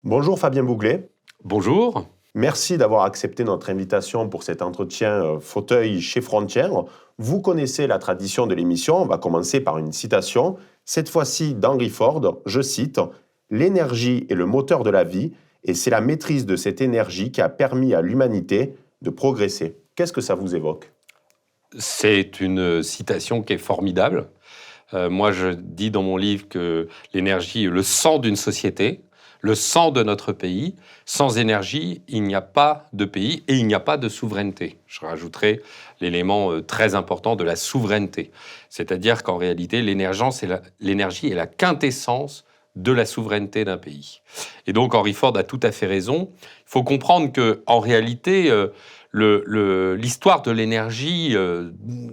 Bonjour Fabien Bouglet. Bonjour. Merci d'avoir accepté notre invitation pour cet entretien fauteuil chez Frontières. Vous connaissez la tradition de l'émission, on va commencer par une citation, cette fois-ci d'Henry Ford, je cite « L'énergie est le moteur de la vie et c'est la maîtrise de cette énergie qui a permis à l'humanité de progresser ». Qu'est-ce que ça vous évoque ? C'est une citation qui est formidable. Moi, je dis dans mon livre que l'énergie est le sang d'une société, le sang de notre pays. Sans énergie, il n'y a pas de pays et il n'y a pas de souveraineté. Je rajouterai l'élément très important de la souveraineté. C'est-à-dire qu'en réalité, l'énergie est la quintessence de la souveraineté d'un pays. Et donc, Henry Ford a tout à fait raison. Il faut comprendre qu'en réalité, l'histoire de l'énergie,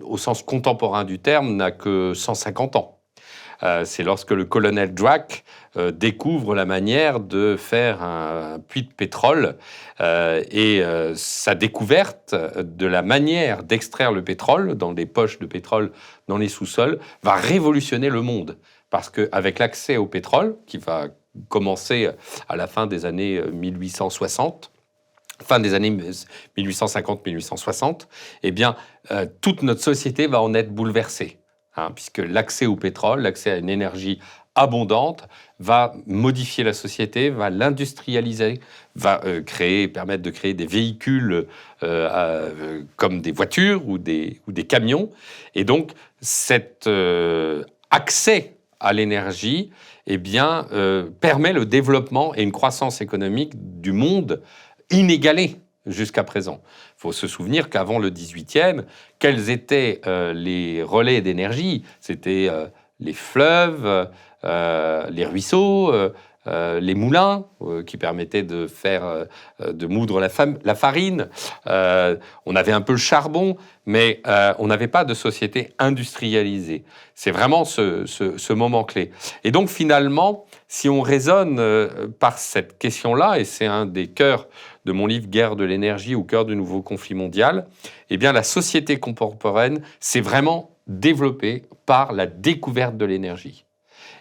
au sens contemporain du terme, n'a que 150 ans. C'est lorsque le colonel Drack découvre la manière de faire un puits de pétrole sa découverte de la manière d'extraire le pétrole dans des poches de pétrole dans les sous-sols va révolutionner le monde. Parce qu'avec l'accès au pétrole, qui va commencer à la fin des années 1860, fin des années 1850-1860, eh bien, toute notre société va en être bouleversée. Puisque l'accès au pétrole, l'accès à une énergie abondante, va modifier la société, va l'industrialiser, va permettre de créer des véhicules comme des voitures ou des camions. Et donc, cet accès à l'énergie permet le développement et une croissance économique du monde inégalée jusqu'à présent. Il faut se souvenir qu'avant le 18e, quels étaient les relais d'énergie ? C'était les fleuves, les ruisseaux, les moulins qui permettaient de moudre la farine. On avait un peu le charbon, mais on n'avait pas de société industrialisée. C'est vraiment ce moment clé. Et donc finalement, si on raisonne par cette question-là, et c'est un des cœurs de mon livre « Guerre de l'énergie » au cœur du nouveau conflit mondial, eh bien la société contemporaine s'est vraiment développée par la découverte de l'énergie.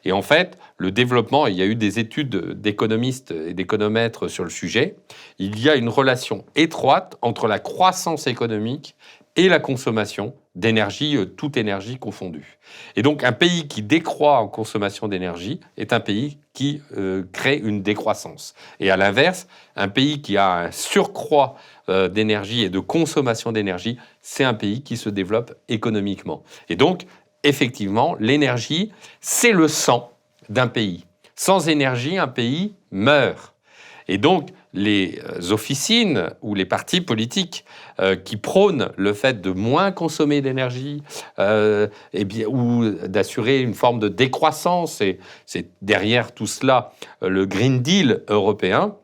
Et en fait, le développement, il y a eu des études d'économistes et d'économètres sur le sujet, il y a une relation étroite entre la croissance économique et la consommation d'énergie, toute énergie confondue. Et donc, un pays qui décroît en consommation d'énergie est un pays qui crée une décroissance. Et à l'inverse, un pays qui a un surcroît d'énergie et de consommation d'énergie, c'est un pays qui se développe économiquement. Et donc, effectivement, l'énergie, c'est le sang d'un pays. Sans énergie, un pays meurt. Et donc, les officines ou les partis politiques qui prônent le fait de moins consommer d'énergie ou d'assurer une forme de décroissance, et c'est derrière tout cela le Green Deal européen,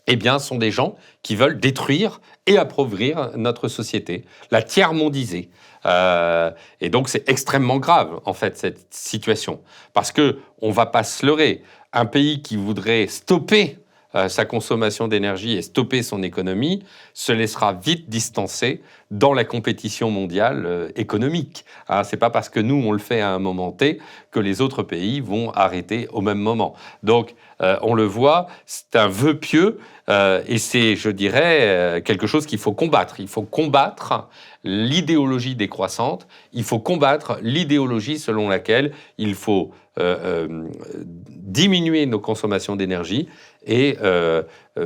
eh bien, sont des gens qui veulent détruire et appauvrir notre société, la tiers-mondiser. Et donc, c'est extrêmement grave, en fait, cette situation. Parce qu'on ne va pas se leurrer. Un pays qui voudrait stopper sa consommation d'énergie et stopper son économie se laissera vite distancer dans la compétition mondiale économique. C'est pas parce que nous, on le fait à un moment T que les autres pays vont arrêter au même moment. Donc, on le voit, c'est un vœu pieux et c'est, je dirais, quelque chose qu'il faut combattre. Il faut combattre l'idéologie décroissante, il faut combattre l'idéologie selon laquelle il faut diminuer nos consommations d'énergie et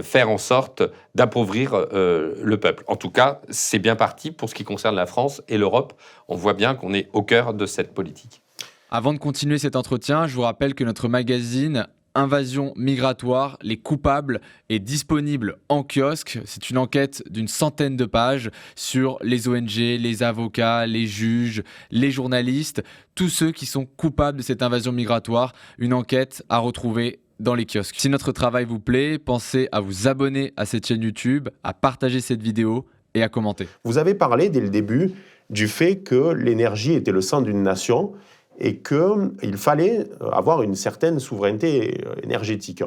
faire en sorte d'appauvrir le peuple. En tout cas, c'est bien parti pour ce qui concerne la France et l'Europe. On voit bien qu'on est au cœur de cette politique. Avant de continuer cet entretien, je vous rappelle que notre magazine Invasion migratoire, les coupables est disponible en kiosque. C'est une enquête d'une 100aine de pages sur les ONG, les avocats, les juges, les journalistes, tous ceux qui sont coupables de cette invasion migratoire. Une enquête à retrouver dans les kiosques. Si notre travail vous plaît, pensez à vous abonner à cette chaîne YouTube, à partager cette vidéo et à commenter. Vous avez parlé dès le début du fait que l'énergie était le sang d'une nation et qu'il fallait avoir une certaine souveraineté énergétique.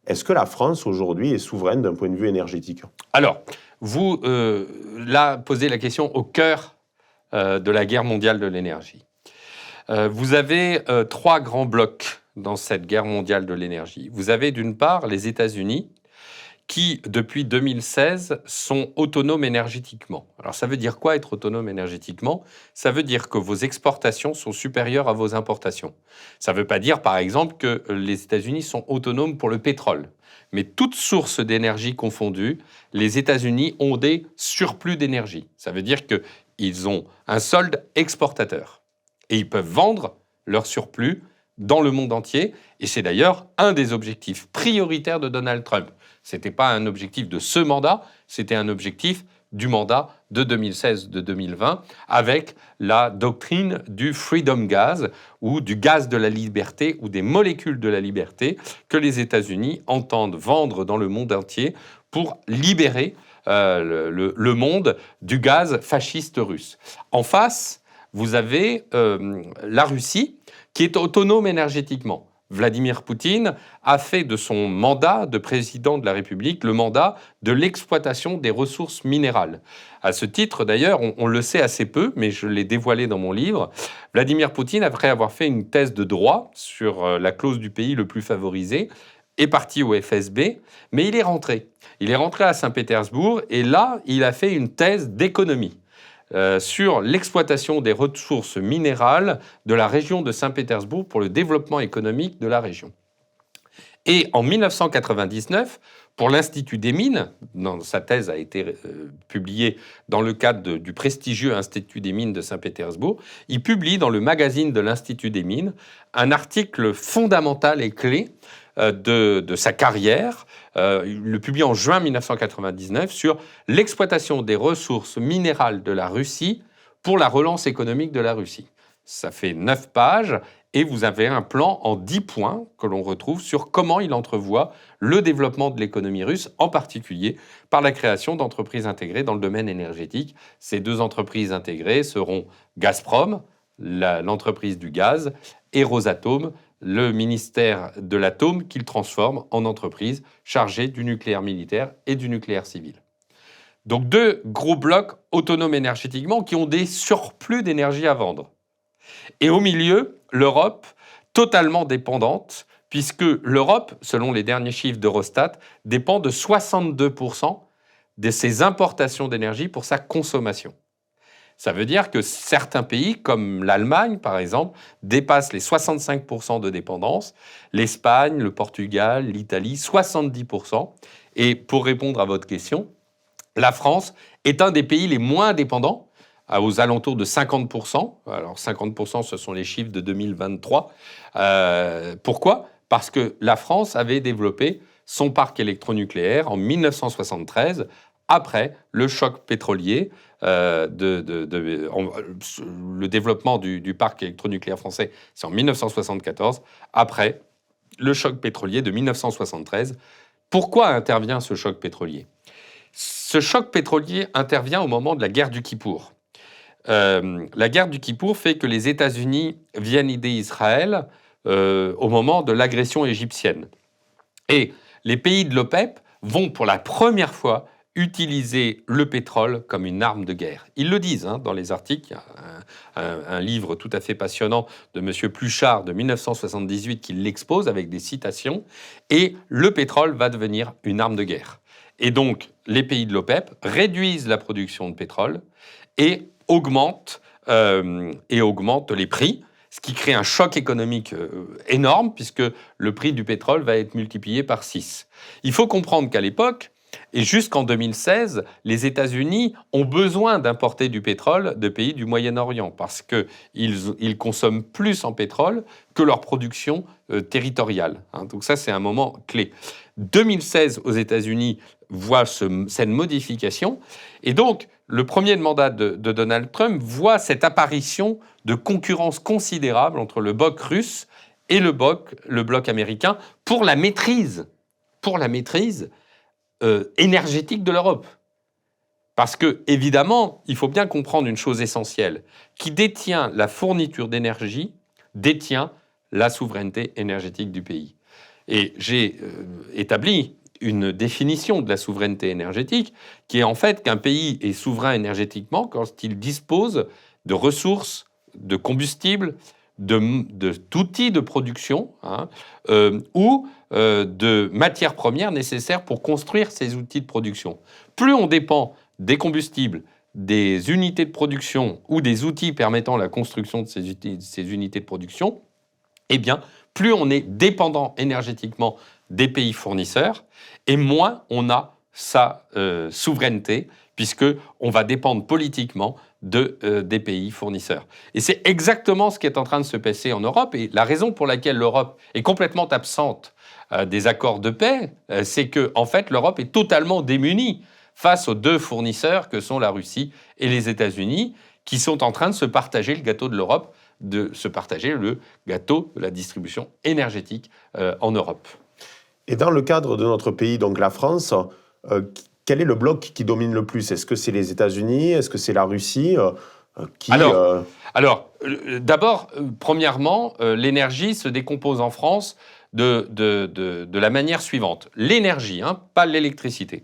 Est-ce que la France, aujourd'hui, est souveraine d'un point de vue énergétique ? Alors, vous, là, posez la question au cœur de la guerre mondiale de l'énergie. Vous avez trois grands blocs dans cette guerre mondiale de l'énergie. Vous avez d'une part les États-Unis qui, depuis 2016, sont autonomes énergétiquement. Alors ça veut dire quoi être autonome énergétiquement ? Ça veut dire que vos exportations sont supérieures à vos importations. Ça ne veut pas dire, par exemple, que les États-Unis sont autonomes pour le pétrole. Mais toutes sources d'énergie confondues, les États-Unis ont des surplus d'énergie. Ça veut dire qu'ils ont un solde exportateur. Et ils peuvent vendre leur surplus dans le monde entier. Et c'est d'ailleurs un des objectifs prioritaires de Donald Trump. Ce n'était pas un objectif de ce mandat, c'était un objectif du mandat de 2016-2020 avec la doctrine du Freedom Gas ou du gaz de la liberté ou des molécules de la liberté que les États-Unis entendent vendre dans le monde entier pour libérer le monde du gaz fasciste russe. En face, vous avez la Russie qui est autonome énergétiquement. Vladimir Poutine a fait de son mandat de président de la République le mandat de l'exploitation des ressources minérales. À ce titre, d'ailleurs, on le sait assez peu, mais je l'ai dévoilé dans mon livre, Vladimir Poutine, après avoir fait une thèse de droit sur la clause du pays le plus favorisé, est parti au FSB, mais il est rentré. Il est rentré à Saint-Pétersbourg et là, il a fait une thèse d'économie. Sur l'exploitation des ressources minérales de la région de Saint-Pétersbourg pour le développement économique de la région. Et en 1999, pour l'Institut des Mines, sa thèse a été publiée dans le cadre du prestigieux Institut des Mines de Saint-Pétersbourg, il publie dans le magazine de l'Institut des Mines un article fondamental et clé de sa carrière, il le publie en juin 1999, sur l'exploitation des ressources minérales de la Russie pour la relance économique de la Russie. Ça fait 9 pages et vous avez un plan en 10 points que l'on retrouve sur comment il entrevoit le développement de l'économie russe, en particulier par la création d'entreprises intégrées dans le domaine énergétique. Ces 2 entreprises intégrées seront Gazprom, l'entreprise du gaz, et Rosatom, le ministère de l'atome qu'il transforme en entreprise chargée du nucléaire militaire et du nucléaire civil. Donc 2 gros blocs autonomes énergétiquement qui ont des surplus d'énergie à vendre. Et au milieu, l'Europe, totalement dépendante, puisque l'Europe, selon les derniers chiffres d'Eurostat, dépend de 62% de ses importations d'énergie pour sa consommation. Ça veut dire que certains pays, comme l'Allemagne, par exemple, dépassent les 65% de dépendance, l'Espagne, le Portugal, l'Italie, 70%. Et pour répondre à votre question, la France est un des pays les moins dépendants, aux alentours de 50%. Alors 50%, ce sont les chiffres de 2023. Pourquoi ? Parce que la France avait développé son parc électronucléaire en 1973, après le choc pétrolier, le développement du parc électronucléaire français, c'est en 1974, après le choc pétrolier de 1973. Pourquoi intervient ce choc pétrolier ? Ce choc pétrolier intervient au moment de la guerre du Kippour. La guerre du Kippour fait que les États-Unis viennent aider Israël au moment de l'agression égyptienne. Et les pays de l'OPEP vont pour la première fois utiliser le pétrole comme une arme de guerre. Ils le disent dans les articles. Il y a un livre tout à fait passionnant de M. Pluchart de 1978 qui l'expose avec des citations. Et le pétrole va devenir une arme de guerre. Et donc, les pays de l'OPEP réduisent la production de pétrole et augmentent les prix, ce qui crée un choc économique énorme, puisque le prix du pétrole va être multiplié par 6. Il faut comprendre qu'à l'époque, et jusqu'en 2016, les États-Unis ont besoin d'importer du pétrole de pays du Moyen-Orient parce qu'ils consomment plus en pétrole que leur production territoriale. Donc ça, c'est un moment clé. 2016, aux États-Unis, voit cette modification. Et donc, le premier mandat de Donald Trump voit cette apparition de concurrence considérable entre le bloc russe et le bloc américain pour la maîtrise énergétique de l'Europe. Parce que, évidemment, il faut bien comprendre une chose essentielle. Qui détient la fourniture d'énergie, détient la souveraineté énergétique du pays. Et j'ai établi une définition de la souveraineté énergétique qui est en fait qu'un pays est souverain énergétiquement quand il dispose de ressources, de combustibles, d'outils de production ou de matières premières nécessaires pour construire ces outils de production. Plus on dépend des combustibles, des unités de production ou des outils permettant la construction de ces unités de production, eh bien, plus on est dépendant énergétiquement des pays fournisseurs, et moins on a sa souveraineté, puisqu'on va dépendre politiquement des pays fournisseurs. Et c'est exactement ce qui est en train de se passer en Europe, et la raison pour laquelle l'Europe est complètement absente des accords de paix, c'est que, en fait, l'Europe est totalement démunie face aux deux fournisseurs que sont la Russie et les États-Unis, qui sont en train de se partager le gâteau de l'Europe, de se partager le gâteau de la distribution énergétique en Europe. Et dans le cadre de notre pays, donc la France, quel est le bloc qui domine le plus? Est-ce que c'est les États-Unis? Est-ce que c'est la Russie Alors, d'abord, premièrement, l'énergie se décompose en France de la manière suivante. L'énergie, pas l'électricité.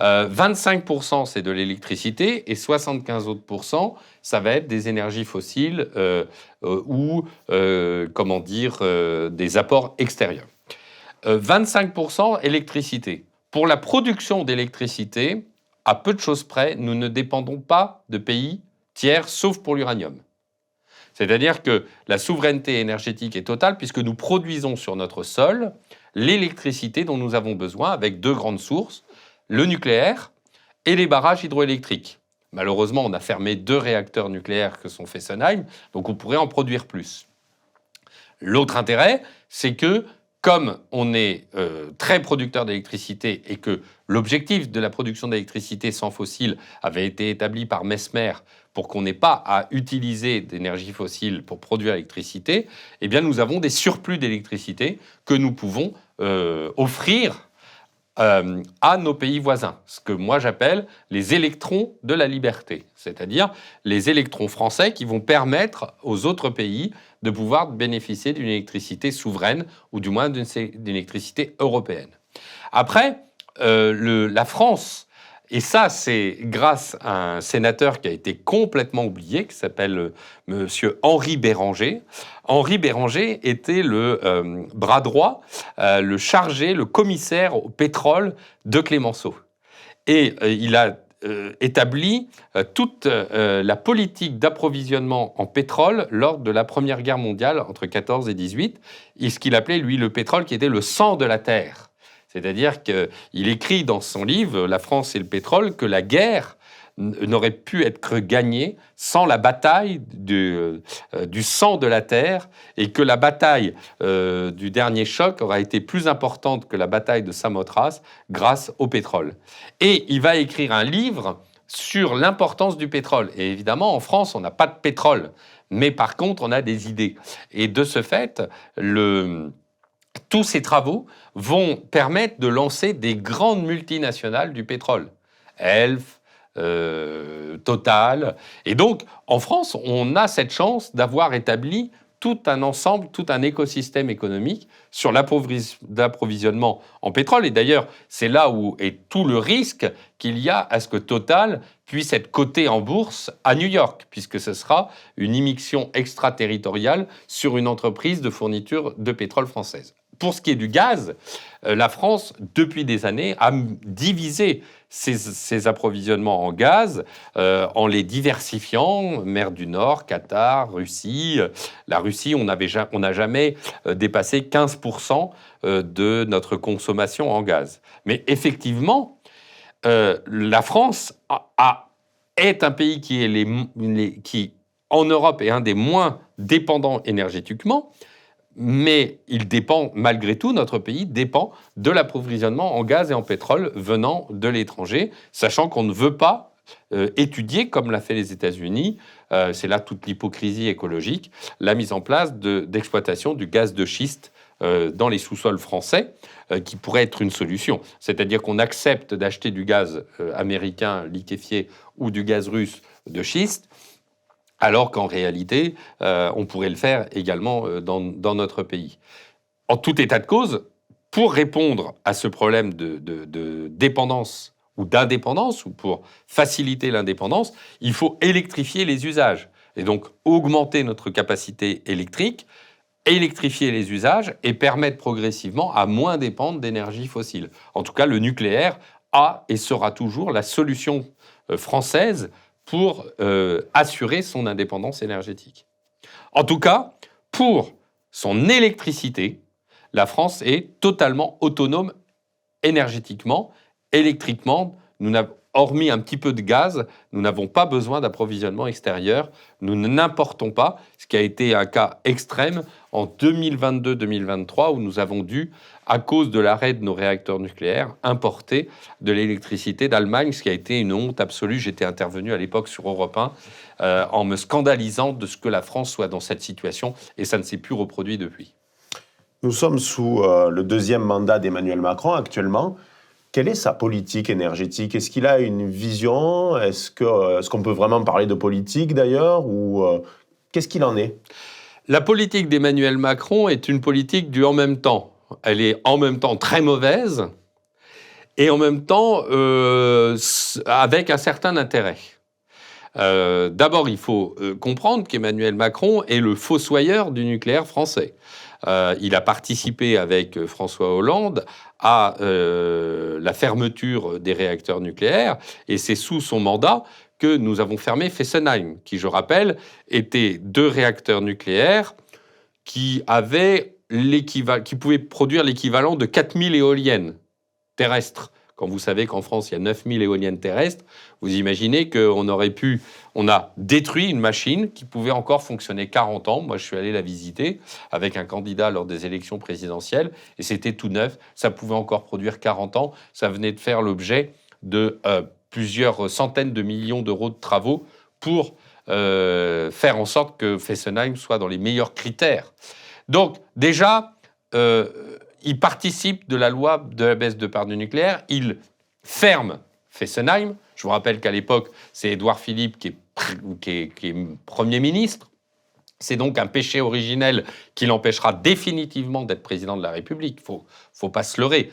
25% c'est de l'électricité et 75 autres %, ça va être des énergies fossiles ou des apports extérieurs. 25% électricité. Pour la production d'électricité, à peu de choses près, nous ne dépendons pas de pays tiers, sauf pour l'uranium. C'est-à-dire que la souveraineté énergétique est totale puisque nous produisons sur notre sol l'électricité dont nous avons besoin avec deux grandes sources, le nucléaire et les barrages hydroélectriques. Malheureusement, on a fermé 2 réacteurs nucléaires que sont Fessenheim, donc on pourrait en produire plus. L'autre intérêt, c'est que comme on est très producteur d'électricité et que l'objectif de la production d'électricité sans fossiles avait été établi par Mesmer pour qu'on n'ait pas à utiliser d'énergie fossile pour produire l'électricité, eh bien nous avons des surplus d'électricité que nous pouvons offrir à nos pays voisins, ce que moi j'appelle les électrons de la liberté, c'est-à-dire les électrons français qui vont permettre aux autres pays de pouvoir bénéficier d'une électricité souveraine ou du moins d'une électricité européenne. Après, la France, et ça c'est grâce à un sénateur qui a été complètement oublié, qui s'appelle monsieur Henri Béranger. Henri Béranger était le bras droit, le chargé, le commissaire au pétrole de Clémenceau. Et il a établi toute la politique d'approvisionnement en pétrole lors de la Première Guerre mondiale entre 14 et 18, et ce qu'il appelait, lui, le pétrole qui était le sang de la terre. C'est-à-dire qu'il écrit dans son livre « La France et le pétrole » que la guerre n'aurait pu être gagnée sans la bataille du sang de la terre et que la bataille du dernier choc aura été plus importante que la bataille de Samothrace grâce au pétrole. Et il va écrire un livre sur l'importance du pétrole. Et évidemment, en France, on n'a pas de pétrole, mais par contre, on a des idées. Et de ce fait, tous ces travaux vont permettre de lancer des grandes multinationales du pétrole. Elf, Total. Et donc, en France, on a cette chance d'avoir établi tout un ensemble, tout un écosystème économique sur l'approvisionnement en pétrole. Et d'ailleurs, c'est là où est tout le risque qu'il y a à ce que Total puisse être coté en bourse à New York, puisque ce sera une immixtion extraterritoriale sur une entreprise de fourniture de pétrole française. Pour ce qui est du gaz, la France, depuis des années, a divisé ses approvisionnements en gaz en les diversifiant, mer du Nord, Qatar, Russie. La Russie, on n'a jamais dépassé 15% de notre consommation en gaz. Mais effectivement, la France est un pays qui, en Europe, est un des moins dépendants énergétiquement. Mais il dépend, malgré tout, notre pays dépend de l'approvisionnement en gaz et en pétrole venant de l'étranger, sachant qu'on ne veut pas étudier, comme l'a fait les États-Unis, c'est là toute l'hypocrisie écologique, la mise en place d'exploitation du gaz de schiste dans les sous-sols français, qui pourrait être une solution. C'est-à-dire qu'on accepte d'acheter du gaz américain liquéfié ou du gaz russe de schiste, alors qu'en réalité, on pourrait le faire également dans notre pays. En tout état de cause, pour répondre à ce problème de dépendance ou d'indépendance, ou pour faciliter l'indépendance, il faut électrifier les usages. et donc augmenter notre capacité électrique, électrifier les usages et permettre progressivement à moins dépendre d'énergie fossile. En tout cas, le nucléaire a et sera toujours la solution française pour assurer son indépendance énergétique. En tout cas, pour son électricité, la France est totalement autonome énergétiquement, électriquement. Hormis un petit peu de gaz, nous n'avons pas besoin d'approvisionnement extérieur. Nous n'importons pas, ce qui a été un cas extrême en 2022-2023, où nous avons dû, à cause de l'arrêt de nos réacteurs nucléaires, importer de l'électricité d'Allemagne, ce qui a été une honte absolue. J'étais intervenu à l'époque sur Europe 1 en me scandalisant de ce que la France soit dans cette situation, et ça ne s'est plus reproduit depuis. Nous sommes sous le deuxième mandat d'Emmanuel Macron actuellement. Quelle est sa politique énergétique? Est-ce qu'il a une vision? Est-ce qu'on peut vraiment parler de politique d'ailleurs? Ou qu'est-ce qu'il en est? La politique d'Emmanuel Macron est une politique du en même temps. Elle est en même temps très mauvaise et en même temps avec un certain intérêt. D'abord, il faut comprendre qu'Emmanuel Macron est le fossoyeur du nucléaire français. Il a participé avec François Hollande à la fermeture des réacteurs nucléaires, et c'est sous son mandat que nous avons fermé Fessenheim, qui, je rappelle, étaient 2 réacteurs nucléaires qui pouvaient produire l'équivalent de 4000 éoliennes terrestres. Quand vous savez qu'en France, il y a 9000 éoliennes terrestres, vous imaginez qu'on a détruit une machine qui pouvait encore fonctionner 40 ans. Moi, je suis allé la visiter avec un candidat lors des élections présidentielles, et c'était tout neuf. Ça pouvait encore produire 40 ans. Ça venait de faire l'objet de plusieurs centaines de millions d'euros de travaux pour faire en sorte que Fessenheim soit dans les meilleurs critères. Donc, déjà... il participe de la loi de la baisse de part du nucléaire, il ferme Fessenheim. Je vous rappelle qu'à l'époque, c'est Édouard Philippe qui est Premier ministre. C'est donc un péché originel qui l'empêchera définitivement d'être président de la République. Faut pas se leurrer.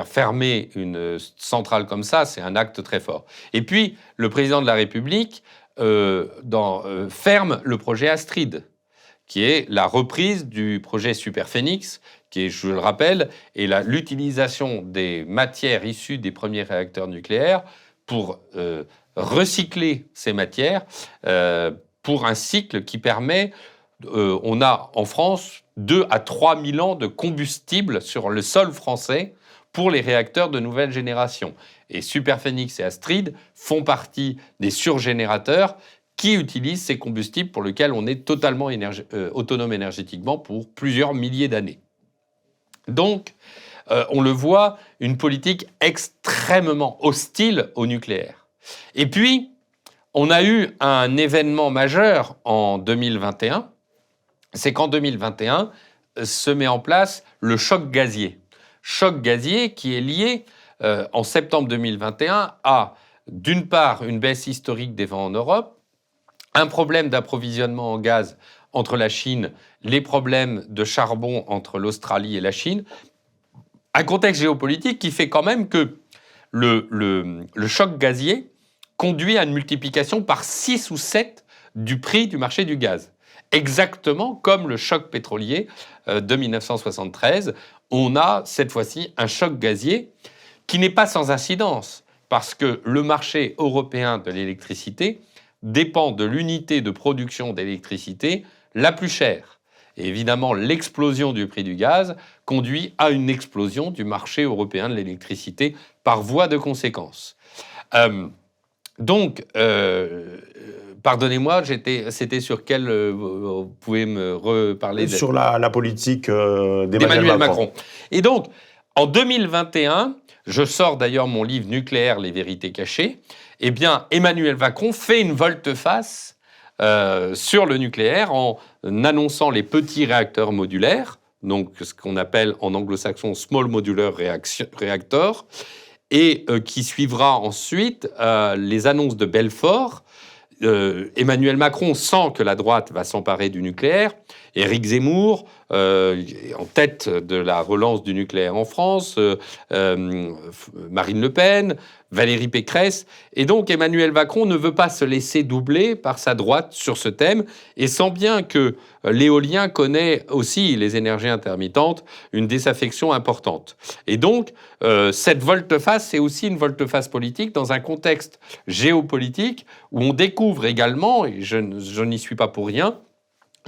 Fermer une centrale comme ça, c'est un acte très fort. Et puis, le président de la République ferme le projet Astrid, qui est la reprise du projet Superphénix, qui est, je le rappelle, est l'utilisation des matières issues des premiers réacteurs nucléaires pour recycler ces matières pour un cycle qui permet... on a en France 2 à 3 000 ans de combustible sur le sol français pour les réacteurs de nouvelle génération. Et Superphénix et Astrid font partie des surgénérateurs qui utilisent ces combustibles pour lesquels on est totalement autonome énergétiquement pour plusieurs milliers d'années. Donc, on le voit, une politique extrêmement hostile au nucléaire. Et puis, on a eu un événement majeur en 2021, c'est qu'en 2021 se met en place le choc gazier. Choc gazier qui est lié en septembre 2021 à, d'une part, une baisse historique des vents en Europe, un problème d'approvisionnement en gaz entre la Chine, les problèmes de charbon entre l'Australie et la Chine, un contexte géopolitique qui fait quand même que le choc gazier conduit à une multiplication par 6 ou 7 du prix du marché du gaz. Exactement comme le choc pétrolier de 1973, on a cette fois-ci un choc gazier qui n'est pas sans incidence, parce que le marché européen de l'électricité dépend de l'unité de production d'électricité la plus chère. Et évidemment, l'explosion du prix du gaz conduit à une explosion du marché européen de l'électricité par voie de conséquence. Pardonnez-moi, c'était sur quel... vous pouvez me reparler... Sur la politique d'Emmanuel Macron. Et donc, en 2021, je sors d'ailleurs mon livre « Nucléaire, les vérités cachées », eh bien, Emmanuel Macron fait une volte-face sur le nucléaire en annonçant les petits réacteurs modulaires, donc ce qu'on appelle en anglo-saxon « Small Modular Reactor », et qui suivra ensuite les annonces de Belfort. Emmanuel Macron sent que la droite va s'emparer du nucléaire. Éric Zemmour, en tête de la relance du nucléaire en France, Marine Le Pen, Valérie Pécresse. Et donc Emmanuel Macron ne veut pas se laisser doubler par sa droite sur ce thème et sent bien que l'éolien connaît aussi, les énergies intermittentes, une désaffection importante. Et donc cette volte-face, c'est aussi une volte-face politique dans un contexte géopolitique où on découvre également, et je n'y suis pas pour rien,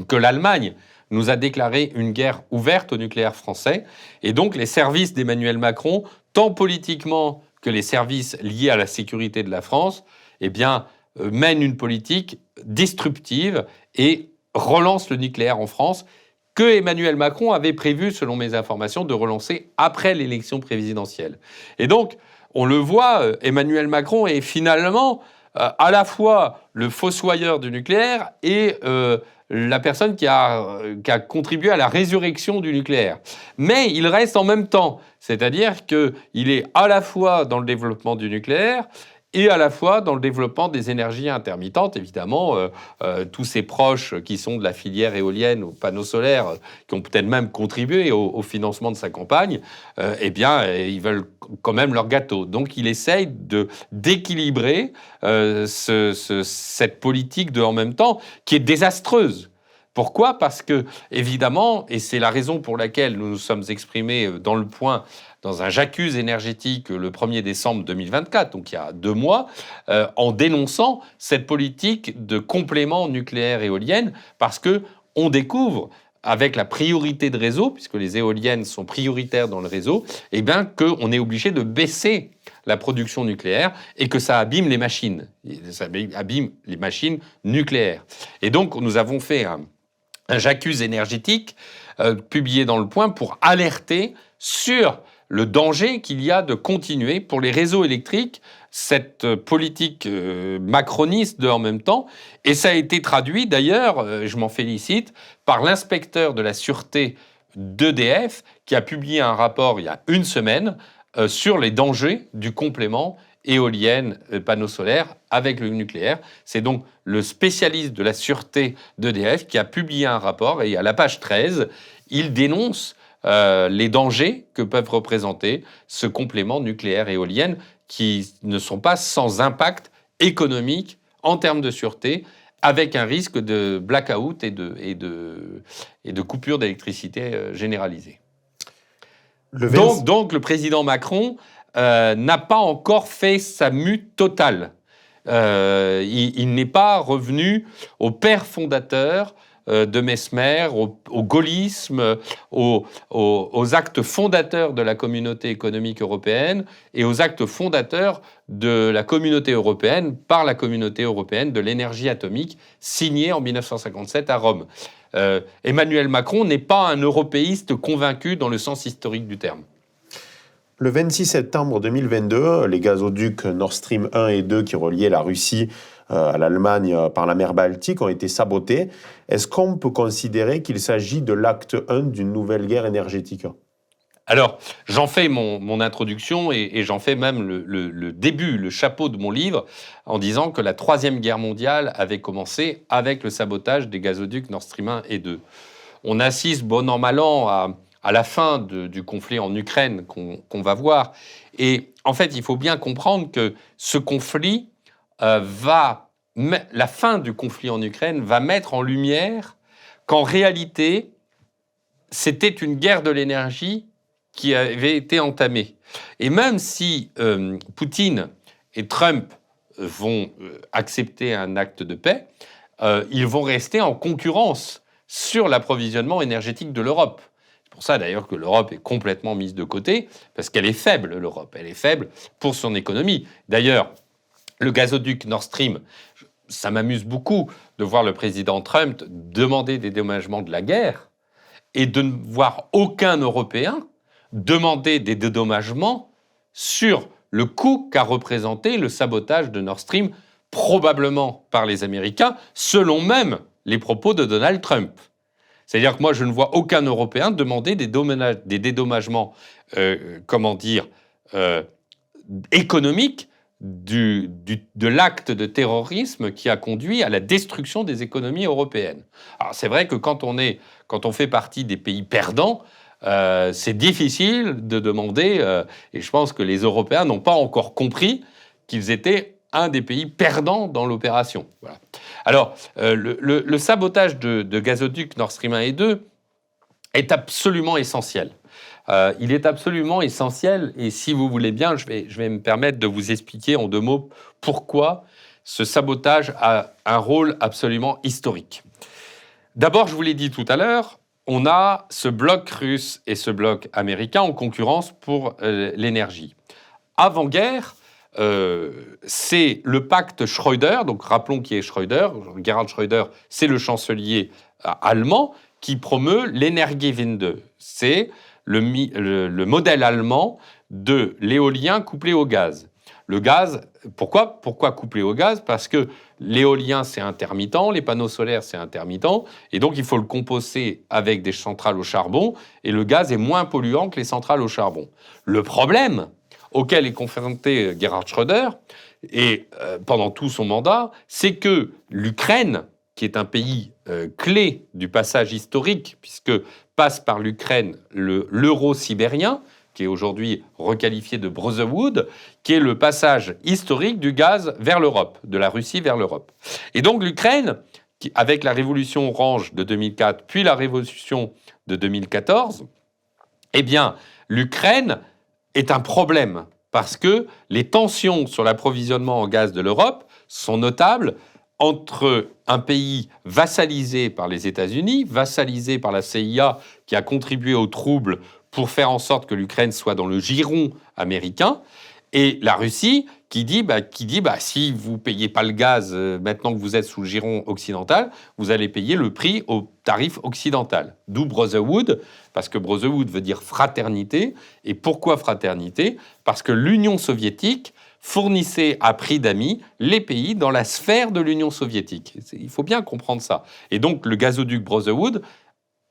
que l'Allemagne nous a déclaré une guerre ouverte au nucléaire français. Et donc les services d'Emmanuel Macron, tant politiquement que les services liés à la sécurité de la France, mènent une politique disruptive et relancent le nucléaire en France, que Emmanuel Macron avait prévu, selon mes informations, de relancer après l'élection présidentielle. Et donc, on le voit, Emmanuel Macron est finalement à la fois le fossoyeur du nucléaire et la personne qui a contribué à la résurrection du nucléaire. Mais il reste en même temps, c'est-à-dire qu'il est à la fois dans le développement du nucléaire et à la fois dans le développement des énergies intermittentes. Évidemment, tous ses proches qui sont de la filière éolienne, aux panneaux solaires, qui ont peut-être même contribué au financement de sa campagne, ils veulent quand même leur gâteau. Donc il essaye d'équilibrer cette politique de en même temps, qui est désastreuse. Pourquoi ? Parce que, évidemment, et c'est la raison pour laquelle nous nous sommes exprimés dans Le Point, dans un J'accuse énergétique le 1er décembre 2024, donc il y a 2 mois, en dénonçant cette politique de complément nucléaire-éolienne, parce qu'on découvre, avec la priorité de réseau, puisque les éoliennes sont prioritaires dans le réseau, qu'on est obligé de baisser la production nucléaire et que ça abîme les machines. Ça abîme les machines nucléaires. Et donc, nous avons fait un J'accuse énergétique publié dans Le Point pour alerter sur le danger qu'il y a de continuer pour les réseaux électriques cette politique macroniste de en même temps. Et ça a été traduit d'ailleurs, je m'en félicite, par l'inspecteur de la sûreté d'EDF qui a publié un rapport il y a 1 semaine sur les dangers du complément éolienne, panneaux solaires avec le nucléaire. C'est donc le spécialiste de la sûreté d'EDF qui a publié un rapport et à la page 13, il dénonce les dangers que peuvent représenter ce complément nucléaire-éolienne qui ne sont pas sans impact économique en termes de sûreté, avec un risque de blackout et de coupure d'électricité généralisée. Donc le président Macron n'a pas encore fait sa mue totale. Il n'est pas revenu au père fondateur de Mesmer, au gaullisme, aux actes fondateurs de la communauté économique européenne et aux actes fondateurs de la communauté européenne par la communauté européenne de l'énergie atomique signée en 1957 à Rome. Emmanuel Macron n'est pas un européiste convaincu dans le sens historique du terme. Le 26 septembre 2022, les gazoducs Nord Stream 1 et 2 qui reliaient la Russie à l'Allemagne par la mer Baltique ont été sabotés. Est-ce qu'on peut considérer qu'il s'agit de l'acte 1 d'une nouvelle guerre énergétique ? Alors, j'en fais mon introduction et j'en fais même le début, le chapeau de mon livre, en disant que la Troisième Guerre mondiale avait commencé avec le sabotage des gazoducs Nord Stream 1 et 2. On assiste, bon an, mal an, à la fin du conflit en Ukraine qu'on va voir. Et en fait, il faut bien comprendre que ce conflit la fin du conflit en Ukraine va mettre en lumière qu'en réalité, c'était une guerre de l'énergie qui avait été entamée. Et même si Poutine et Trump vont accepter un acte de paix, ils vont rester en concurrence sur l'approvisionnement énergétique de l'Europe. C'est pour ça d'ailleurs que l'Europe est complètement mise de côté, parce qu'elle est faible, l'Europe. Elle est faible pour son économie. D'ailleurs, le gazoduc Nord Stream, ça m'amuse beaucoup de voir le président Trump demander des dédommagements de la guerre et de ne voir aucun Européen demander des dédommagements sur le coût qu'a représenté le sabotage de Nord Stream, probablement par les Américains, selon même les propos de Donald Trump. C'est-à-dire que moi, je ne vois aucun Européen demander des dédommagements, économiques de l'acte de terrorisme qui a conduit à la destruction des économies européennes. Alors c'est vrai que quand quand on fait partie des pays perdants, c'est difficile de demander, et je pense que les Européens n'ont pas encore compris qu'ils étaient un des pays perdants dans l'opération. Voilà. Alors, le sabotage de gazoducs Nord Stream 1 et 2 est absolument essentiel. Il est absolument essentiel, et si vous voulez bien, je vais me permettre de vous expliquer en 2 mots pourquoi ce sabotage a un rôle absolument historique. D'abord, je vous l'ai dit tout à l'heure, on a ce bloc russe et ce bloc américain en concurrence pour l'énergie. Avant-guerre, c'est le pacte Schröder, donc rappelons qui est Schröder. Gerhard Schröder, c'est le chancelier allemand qui promeut l'Energiewende. C'est le modèle allemand de l'éolien couplé au gaz. Le gaz, pourquoi couplé au gaz? Parce que l'éolien, c'est intermittent, les panneaux solaires, c'est intermittent, et donc il faut le composter avec des centrales au charbon, et le gaz est moins polluant que les centrales au charbon. Le problème auquel est confronté Gerhard Schröder, et pendant tout son mandat, c'est que l'Ukraine, qui est un pays clé du passage historique, puisque passe par l'Ukraine l'euro-sibérien, qui est aujourd'hui requalifié de Brotherhood, qui est le passage historique du gaz vers l'Europe, de la Russie vers l'Europe. Et donc l'Ukraine, avec la révolution orange de 2004, puis la révolution de 2014, eh bien, l'Ukraine est un problème, parce que les tensions sur l'approvisionnement en gaz de l'Europe sont notables entre un pays vassalisé par les États-Unis, vassalisé par la CIA, qui a contribué aux troubles pour faire en sorte que l'Ukraine soit dans le giron américain, et la Russie qui dit si vous ne payez pas le gaz maintenant que vous êtes sous le giron occidental, vous allez payer le prix au tarif occidental. D'où Brotherhood, parce que Brotherhood veut dire fraternité. Et pourquoi fraternité? Parce que l'Union soviétique fournissait à prix d'amis les pays dans la sphère de l'Union soviétique. Il faut bien comprendre ça. Et donc le gazoduc Brotherhood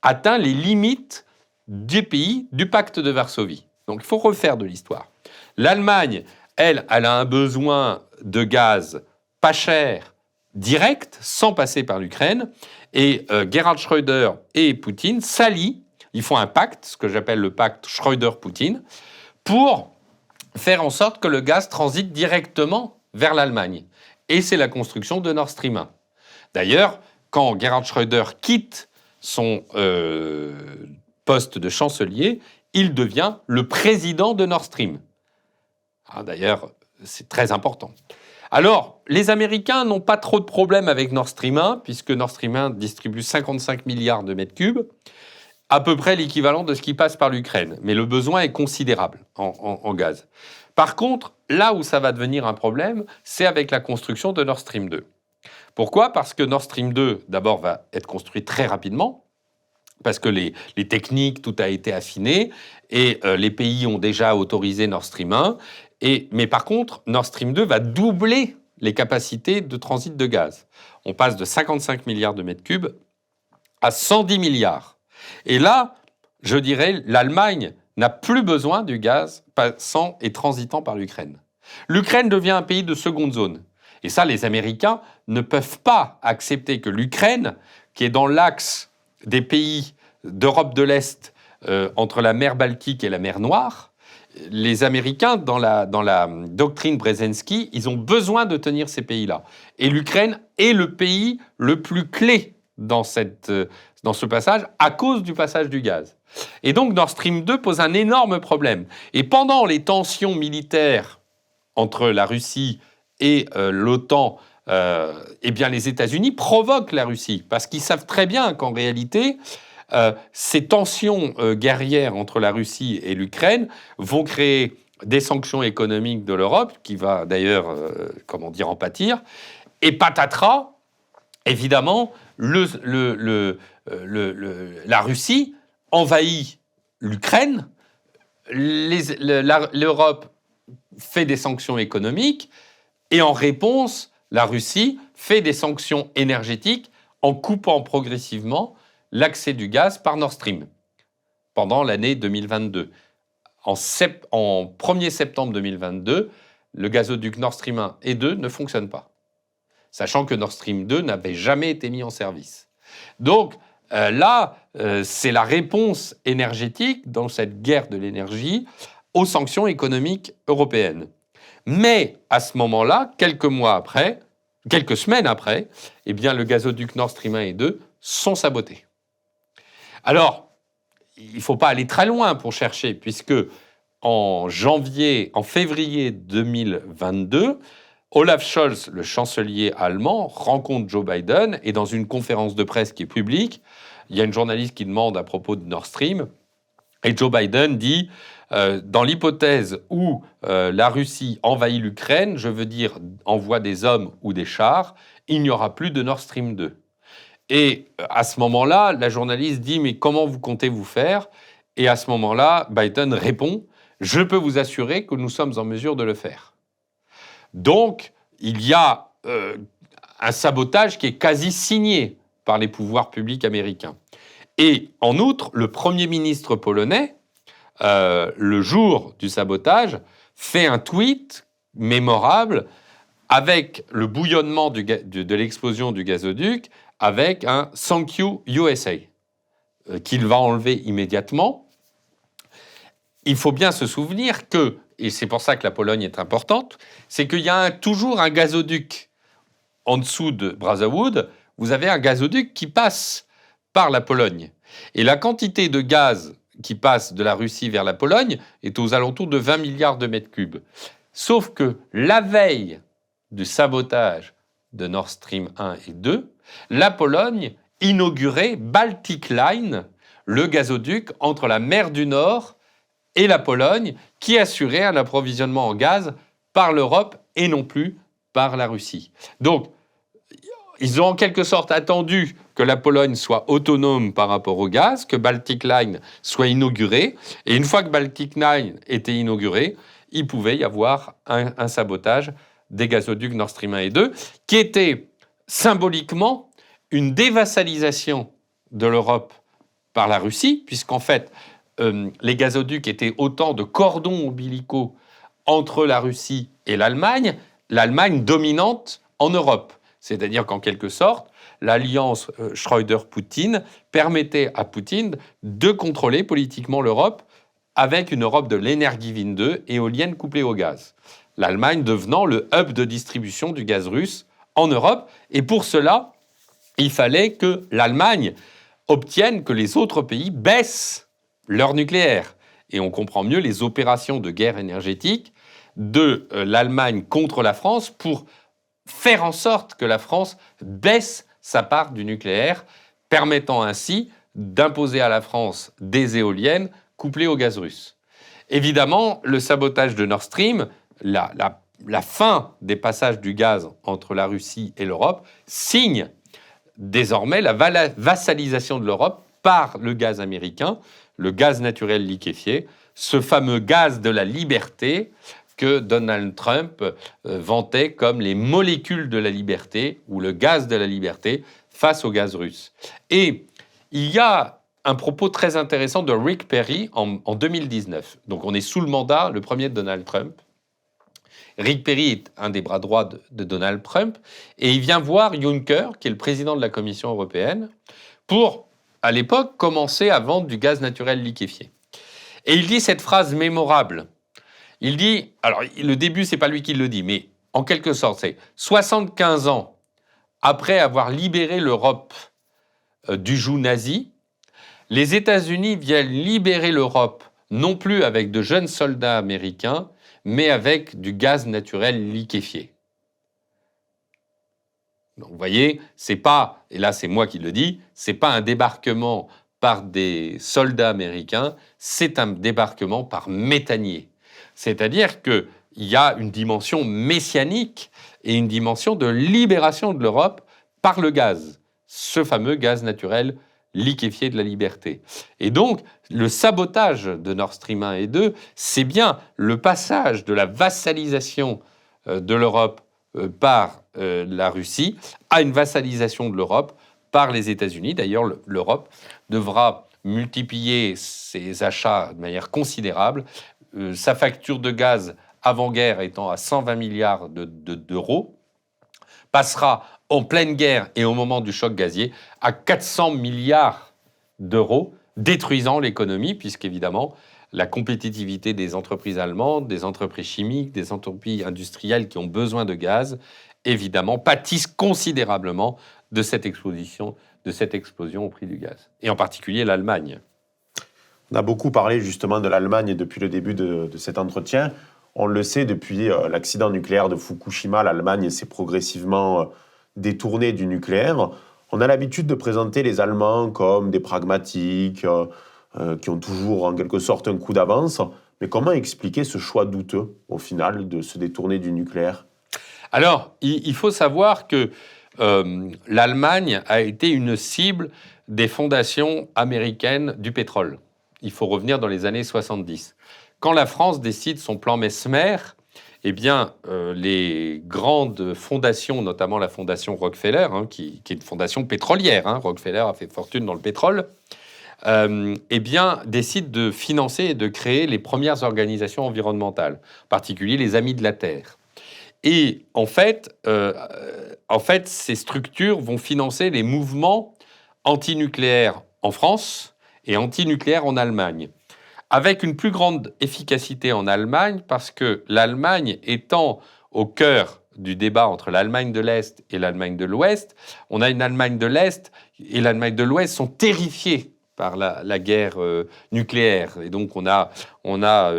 atteint les limites des pays du pacte de Varsovie. Donc il faut refaire de l'histoire. L'Allemagne, elle a un besoin de gaz pas cher, direct, sans passer par l'Ukraine. Et Gerhard Schröder et Poutine s'allient, ils font un pacte, ce que j'appelle le pacte Schröder-Poutine, pour faire en sorte que le gaz transite directement vers l'Allemagne. Et c'est la construction de Nord Stream 1. D'ailleurs, quand Gerhard Schröder quitte son poste de chancelier, il devient le président de Nord Stream. D'ailleurs, c'est très important. Alors, les Américains n'ont pas trop de problèmes avec Nord Stream 1, puisque Nord Stream 1 distribue 55 milliards de mètres cubes, à peu près l'équivalent de ce qui passe par l'Ukraine. Mais le besoin est considérable en gaz. Par contre, là où ça va devenir un problème, c'est avec la construction de Nord Stream 2. Pourquoi? Parce que Nord Stream 2, d'abord, va être construit très rapidement, parce que les techniques, tout a été affiné, et les pays ont déjà autorisé Nord Stream 1. Mais par contre, Nord Stream 2 va doubler les capacités de transit de gaz. On passe de 55 milliards de mètres cubes à 110 milliards. Et là, je dirais, l'Allemagne n'a plus besoin du gaz passant et transitant par l'Ukraine. L'Ukraine devient un pays de seconde zone. Et ça, les Américains ne peuvent pas accepter que l'Ukraine, qui est dans l'axe des pays d'Europe de l'Est, entre la mer Baltique et la mer Noire, les Américains, dans la doctrine Brzezinski, ils ont besoin de tenir ces pays-là. Et l'Ukraine est le pays le plus clé dans ce passage à cause du passage du gaz. Et donc Nord Stream 2 pose un énorme problème. Et pendant les tensions militaires entre la Russie et l'OTAN, eh bien les États-Unis provoquent la Russie, parce qu'ils savent très bien qu'en réalité, ces tensions guerrières entre la Russie et l'Ukraine vont créer des sanctions économiques de l'Europe, qui va d'ailleurs, en pâtir. Et patatras, évidemment, la Russie envahit l'Ukraine, l'Europe fait des sanctions économiques, et en réponse, la Russie fait des sanctions énergétiques en coupant progressivement l'accès du gaz par Nord Stream pendant l'année 2022. En 1er septembre 2022, le gazoduc Nord Stream 1 et 2 ne fonctionnent pas, sachant que Nord Stream 2 n'avait jamais été mis en service. Donc, C'est la réponse énergétique dans cette guerre de l'énergie aux sanctions économiques européennes. Mais à ce moment-là, quelques semaines après, eh bien, le gazoduc Nord Stream 1 et 2 sont sabotés. Alors, il ne faut pas aller très loin pour chercher, puisque en février 2022, Olaf Scholz, le chancelier allemand, rencontre Joe Biden et dans une conférence de presse qui est publique, il y a une journaliste qui demande à propos de Nord Stream et Joe Biden dit dans l'hypothèse où la Russie envahit l'Ukraine, je veux dire envoie des hommes ou des chars, il n'y aura plus de Nord Stream 2. Et à ce moment-là, la journaliste dit mais comment vous comptez vous faire ? Et à ce moment-là, Biden répond je peux vous assurer que nous sommes en mesure de le faire. Donc, il y a un sabotage qui est quasi signé par les pouvoirs publics américains. Et en outre, le Premier ministre polonais, le jour du sabotage, fait un tweet mémorable avec le bouillonnement de l'explosion du gazoduc, avec un « Thank you USA » qu'il va enlever immédiatement. Il faut bien se souvenir que, et c'est pour ça que la Pologne est importante, c'est qu'il y a toujours un gazoduc en dessous de Brotherwood. Vous avez un gazoduc qui passe par la Pologne. Et la quantité de gaz qui passe de la Russie vers la Pologne est aux alentours de 20 milliards de mètres cubes. Sauf que la veille du sabotage de Nord Stream 1 et 2, la Pologne inaugurait Baltic Line, le gazoduc entre la mer du Nord et la Pologne, qui assurait un approvisionnement en gaz par l'Europe et non plus par la Russie. Donc, ils ont en quelque sorte attendu que la Pologne soit autonome par rapport au gaz, que Baltic Line soit inauguré, et une fois que Baltic Line était inauguré, il pouvait y avoir un sabotage des gazoducs Nord Stream 1 et 2, qui était symboliquement une dévassalisation de l'Europe par la Russie, puisqu'en fait, les gazoducs étaient autant de cordons ombilicaux entre la Russie et l'Allemagne dominante en Europe. C'est-à-dire qu'en quelque sorte, l'alliance Schröder-Poutine permettait à Poutine de contrôler politiquement l'Europe avec une Europe de l'Energivine 2, éolienne couplée au gaz. L'Allemagne devenant le hub de distribution du gaz russe en Europe. Et pour cela, il fallait que l'Allemagne obtienne que les autres pays baissent leur nucléaire. Et on comprend mieux les opérations de guerre énergétique de l'Allemagne contre la France pour faire en sorte que la France baisse sa part du nucléaire, permettant ainsi d'imposer à la France des éoliennes couplées au gaz russe. Évidemment, le sabotage de Nord Stream, la fin des passages du gaz entre la Russie et l'Europe, signe désormais la vassalisation de l'Europe par le gaz américain, le gaz naturel liquéfié, ce fameux gaz de la liberté que Donald Trump vantait comme les molécules de la liberté ou le gaz de la liberté face au gaz russe. Et il y a un propos très intéressant de Rick Perry en 2019. Donc on est sous le mandat, le premier de Donald Trump. Rick Perry est un des bras droits de Donald Trump et il vient voir Juncker, qui est le président de la Commission européenne, pour, à l'époque, commencer à vendre du gaz naturel liquéfié. Et il dit cette phrase mémorable. Il dit, alors le début, c'est pas lui qui le dit, mais en quelque sorte, c'est 75 ans après avoir libéré l'Europe du joug nazi, les États-Unis viennent libérer l'Europe non plus avec de jeunes soldats américains, mais avec du gaz naturel liquéfié. Donc, vous voyez, c'est pas, et là c'est moi qui le dis, c'est pas un débarquement par des soldats américains, c'est un débarquement par méthanier. C'est-à-dire qu'il y a une dimension messianique et une dimension de libération de l'Europe par le gaz, ce fameux gaz naturel liquéfié de la liberté. Et donc, le sabotage de Nord Stream 1 et 2, c'est bien le passage de la vassalisation de l'Europe par la Russie à une vassalisation de l'Europe par les États-Unis. D'ailleurs, l'Europe devra multiplier ses achats de manière considérable. Sa facture de gaz avant-guerre étant à 120 milliards d'euros, passera en pleine guerre et au moment du choc gazier, à 400 milliards d'euros, détruisant l'économie, puisqu'évidemment, la compétitivité des entreprises allemandes, des entreprises chimiques, des entreprises industrielles qui ont besoin de gaz, évidemment, pâtissent considérablement de cette explosion au prix du gaz. Et en particulier l'Allemagne. On a beaucoup parlé justement de l'Allemagne depuis le début de cet entretien. On le sait, depuis l'accident nucléaire de Fukushima, l'Allemagne s'est progressivement détournée du nucléaire. On a l'habitude de présenter les Allemands comme des pragmatiques, qui ont toujours en quelque sorte un coup d'avance. Mais comment expliquer ce choix douteux, au final, de se détourner du nucléaire ? Alors, il faut savoir que l'Allemagne a été une cible des fondations américaines du pétrole. Il faut revenir dans les années 70. Quand la France décide son plan Mesmer, eh bien, les grandes fondations, notamment la fondation Rockefeller, qui est une fondation pétrolière, Rockefeller a fait fortune dans le pétrole, eh bien, décident de financer et de créer les premières organisations environnementales, en particulier les Amis de la Terre. Et en fait, ces structures vont financer les mouvements antinucléaires en France et antinucléaires en Allemagne, avec une plus grande efficacité en Allemagne, parce que l'Allemagne étant au cœur du débat entre l'Allemagne de l'Est et l'Allemagne de l'Ouest, on a une Allemagne de l'Est et l'Allemagne de l'Ouest sont terrifiées par la guerre nucléaire. Et donc on a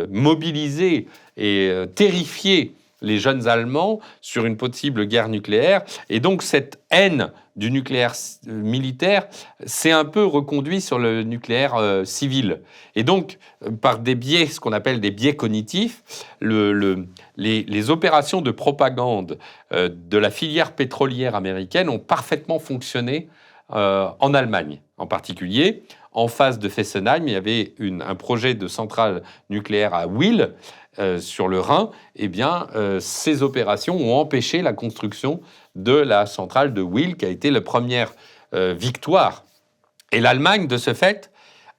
mobilisé et terrifié les jeunes Allemands sur une possible guerre nucléaire. Et donc cette haine du nucléaire militaire s'est un peu reconduit sur le nucléaire civil. Et donc, par des biais, ce qu'on appelle des biais cognitifs, les opérations de propagande de la filière pétrolière américaine ont parfaitement fonctionné en Allemagne. En particulier, en face de Fessenheim, il y avait un projet de centrale nucléaire à Wil, sur le Rhin. Eh bien, ces opérations ont empêché la construction de la centrale de Wil, qui a été la première victoire. Et l'Allemagne, de ce fait,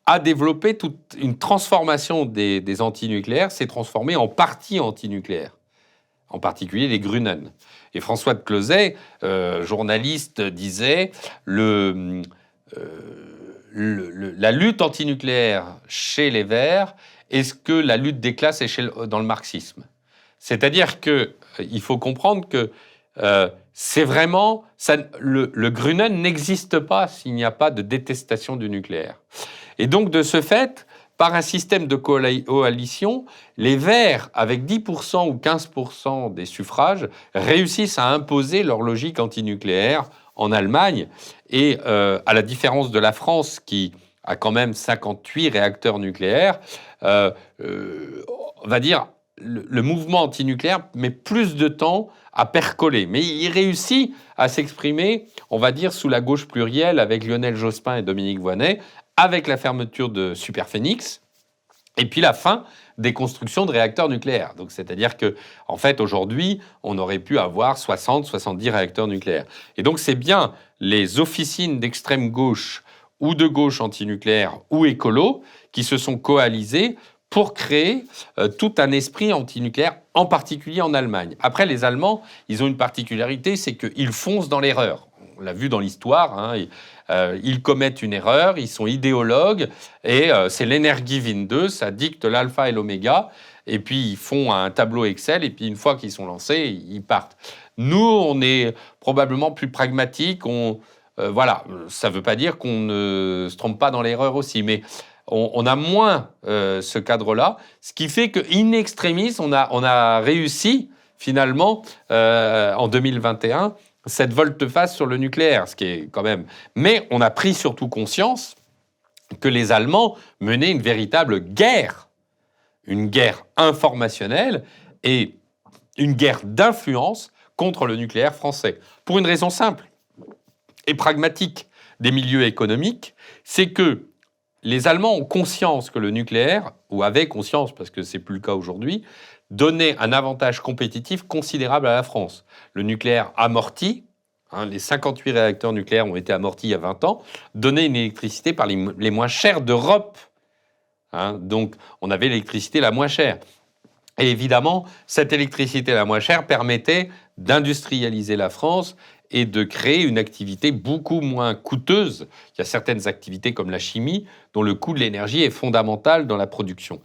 a développé toute une transformation des antinucléaires, s'est transformée en parti antinucléaire, en particulier les Grünen. Et François de Closet, journaliste, disait la lutte antinucléaire chez les Verts, est-ce que la lutte des classes est dans le marxisme ? C'est-à-dire qu'il faut comprendre que c'est vraiment... le Grünen n'existe pas s'il n'y a pas de détestation du nucléaire. Et donc, de ce fait, par un système de coalition, les Verts, avec 10% ou 15% des suffrages, réussissent à imposer leur logique antinucléaire en Allemagne. Et à la différence de la France, qui a quand même 58 réacteurs nucléaires, on va dire, le mouvement antinucléaire met plus de temps à percoler. Mais il réussit à s'exprimer, on va dire, sous la gauche plurielle, avec Lionel Jospin et Dominique Voynet, avec la fermeture de Superphénix, et puis la fin des constructions de réacteurs nucléaires. Donc, c'est-à-dire que, en fait, aujourd'hui, on aurait pu avoir 60-70 réacteurs nucléaires. Et donc, c'est bien les officines d'extrême gauche ou de gauche antinucléaire ou écolo qui se sont coalisées pour créer tout un esprit antinucléaire, en particulier en Allemagne. Après, les Allemands, ils ont une particularité, c'est qu'ils foncent dans l'erreur. On l'a vu dans l'histoire, ils commettent une erreur, ils sont idéologues, et c'est l'Energiewende 2, ça dicte l'alpha et l'oméga, et puis ils font un tableau Excel, et puis une fois qu'ils sont lancés, ils partent. Nous, on est probablement plus pragmatiques, voilà, ça ne veut pas dire qu'on ne se trompe pas dans l'erreur aussi, mais on a moins ce cadre-là, ce qui fait qu'in extremis, on a réussi finalement en 2021 cette volte-face sur le nucléaire, ce qui est quand même... Mais on a pris surtout conscience que les Allemands menaient une véritable guerre, une guerre informationnelle et une guerre d'influence contre le nucléaire français. Pour une raison simple et pragmatique des milieux économiques, c'est que les Allemands ont conscience que le nucléaire, ou avaient conscience, parce que c'est plus le cas aujourd'hui, donnait un avantage compétitif considérable à la France. Le nucléaire amorti, les 58 réacteurs nucléaires ont été amortis il y a 20 ans, donnait une électricité par les moins chères d'Europe. Donc, on avait l'électricité la moins chère. Et évidemment, cette électricité la moins chère permettait d'industrialiser la France et de créer une activité beaucoup moins coûteuse. Il y a certaines activités comme la chimie dont le coût de l'énergie est fondamental dans la production.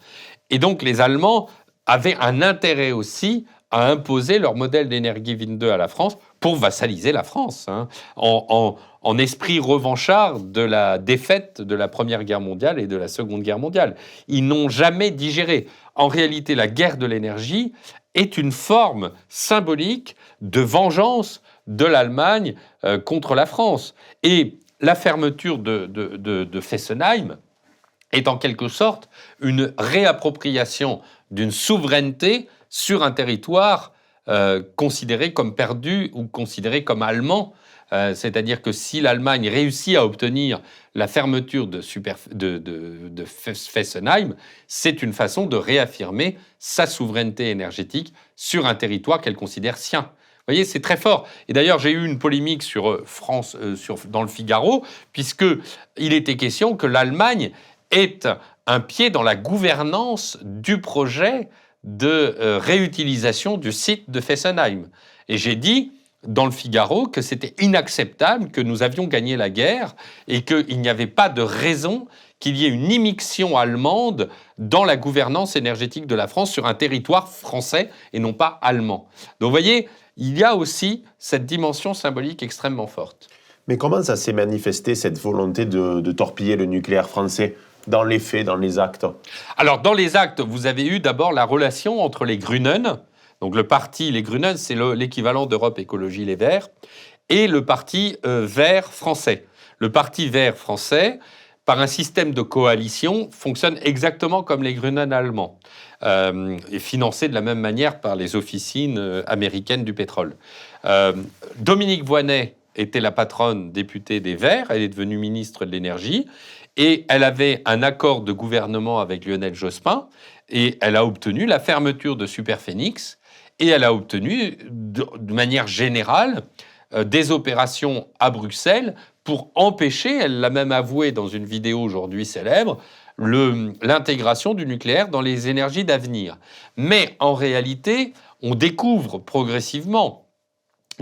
Et donc les Allemands avaient un intérêt aussi à imposer leur modèle d'Energiewende à la France pour vassaliser la France, en esprit revanchard de la défaite de la Première Guerre mondiale et de la Seconde Guerre mondiale. Ils n'ont jamais digéré. En réalité, la guerre de l'énergie est une forme symbolique de vengeance de l'Allemagne contre la France. Et la fermeture de Fessenheim est en quelque sorte une réappropriation d'une souveraineté sur un territoire considéré comme perdu ou considéré comme allemand. C'est-à-dire que si l'Allemagne réussit à obtenir la fermeture de Fessenheim, c'est une façon de réaffirmer sa souveraineté énergétique sur un territoire qu'elle considère sien. Vous voyez, c'est très fort. Et d'ailleurs, j'ai eu une polémique sur France, dans le Figaro, puisqu'il était question que l'Allemagne ait un pied dans la gouvernance du projet de réutilisation du site de Fessenheim. Et j'ai dit dans le Figaro que c'était inacceptable, que nous avions gagné la guerre et qu'il n'y avait pas de raison qu'il y ait une immixtion allemande dans la gouvernance énergétique de la France sur un territoire français et non pas allemand. Donc vous voyez, il y a aussi cette dimension symbolique extrêmement forte. Mais comment ça s'est manifesté, cette volonté de torpiller le nucléaire français ? Dans les faits, dans les actes? Alors, dans les actes, vous avez eu d'abord la relation entre les Grünen, donc le parti, les Grünen, c'est l'équivalent d'Europe Écologie Les Verts, et le parti vert français. Le parti vert français, par un système de coalition, fonctionne exactement comme les Grünen allemands, et financé de la même manière par les officines américaines du pétrole. Dominique Voynet était la patronne députée des Verts, elle est devenue ministre de l'Énergie, et elle avait un accord de gouvernement avec Lionel Jospin, et elle a obtenu la fermeture de Superphénix, et elle a obtenu, de manière générale, des opérations à Bruxelles pour empêcher, elle l'a même avoué dans une vidéo aujourd'hui célèbre, l'intégration du nucléaire dans les énergies d'avenir. Mais en réalité, on découvre progressivement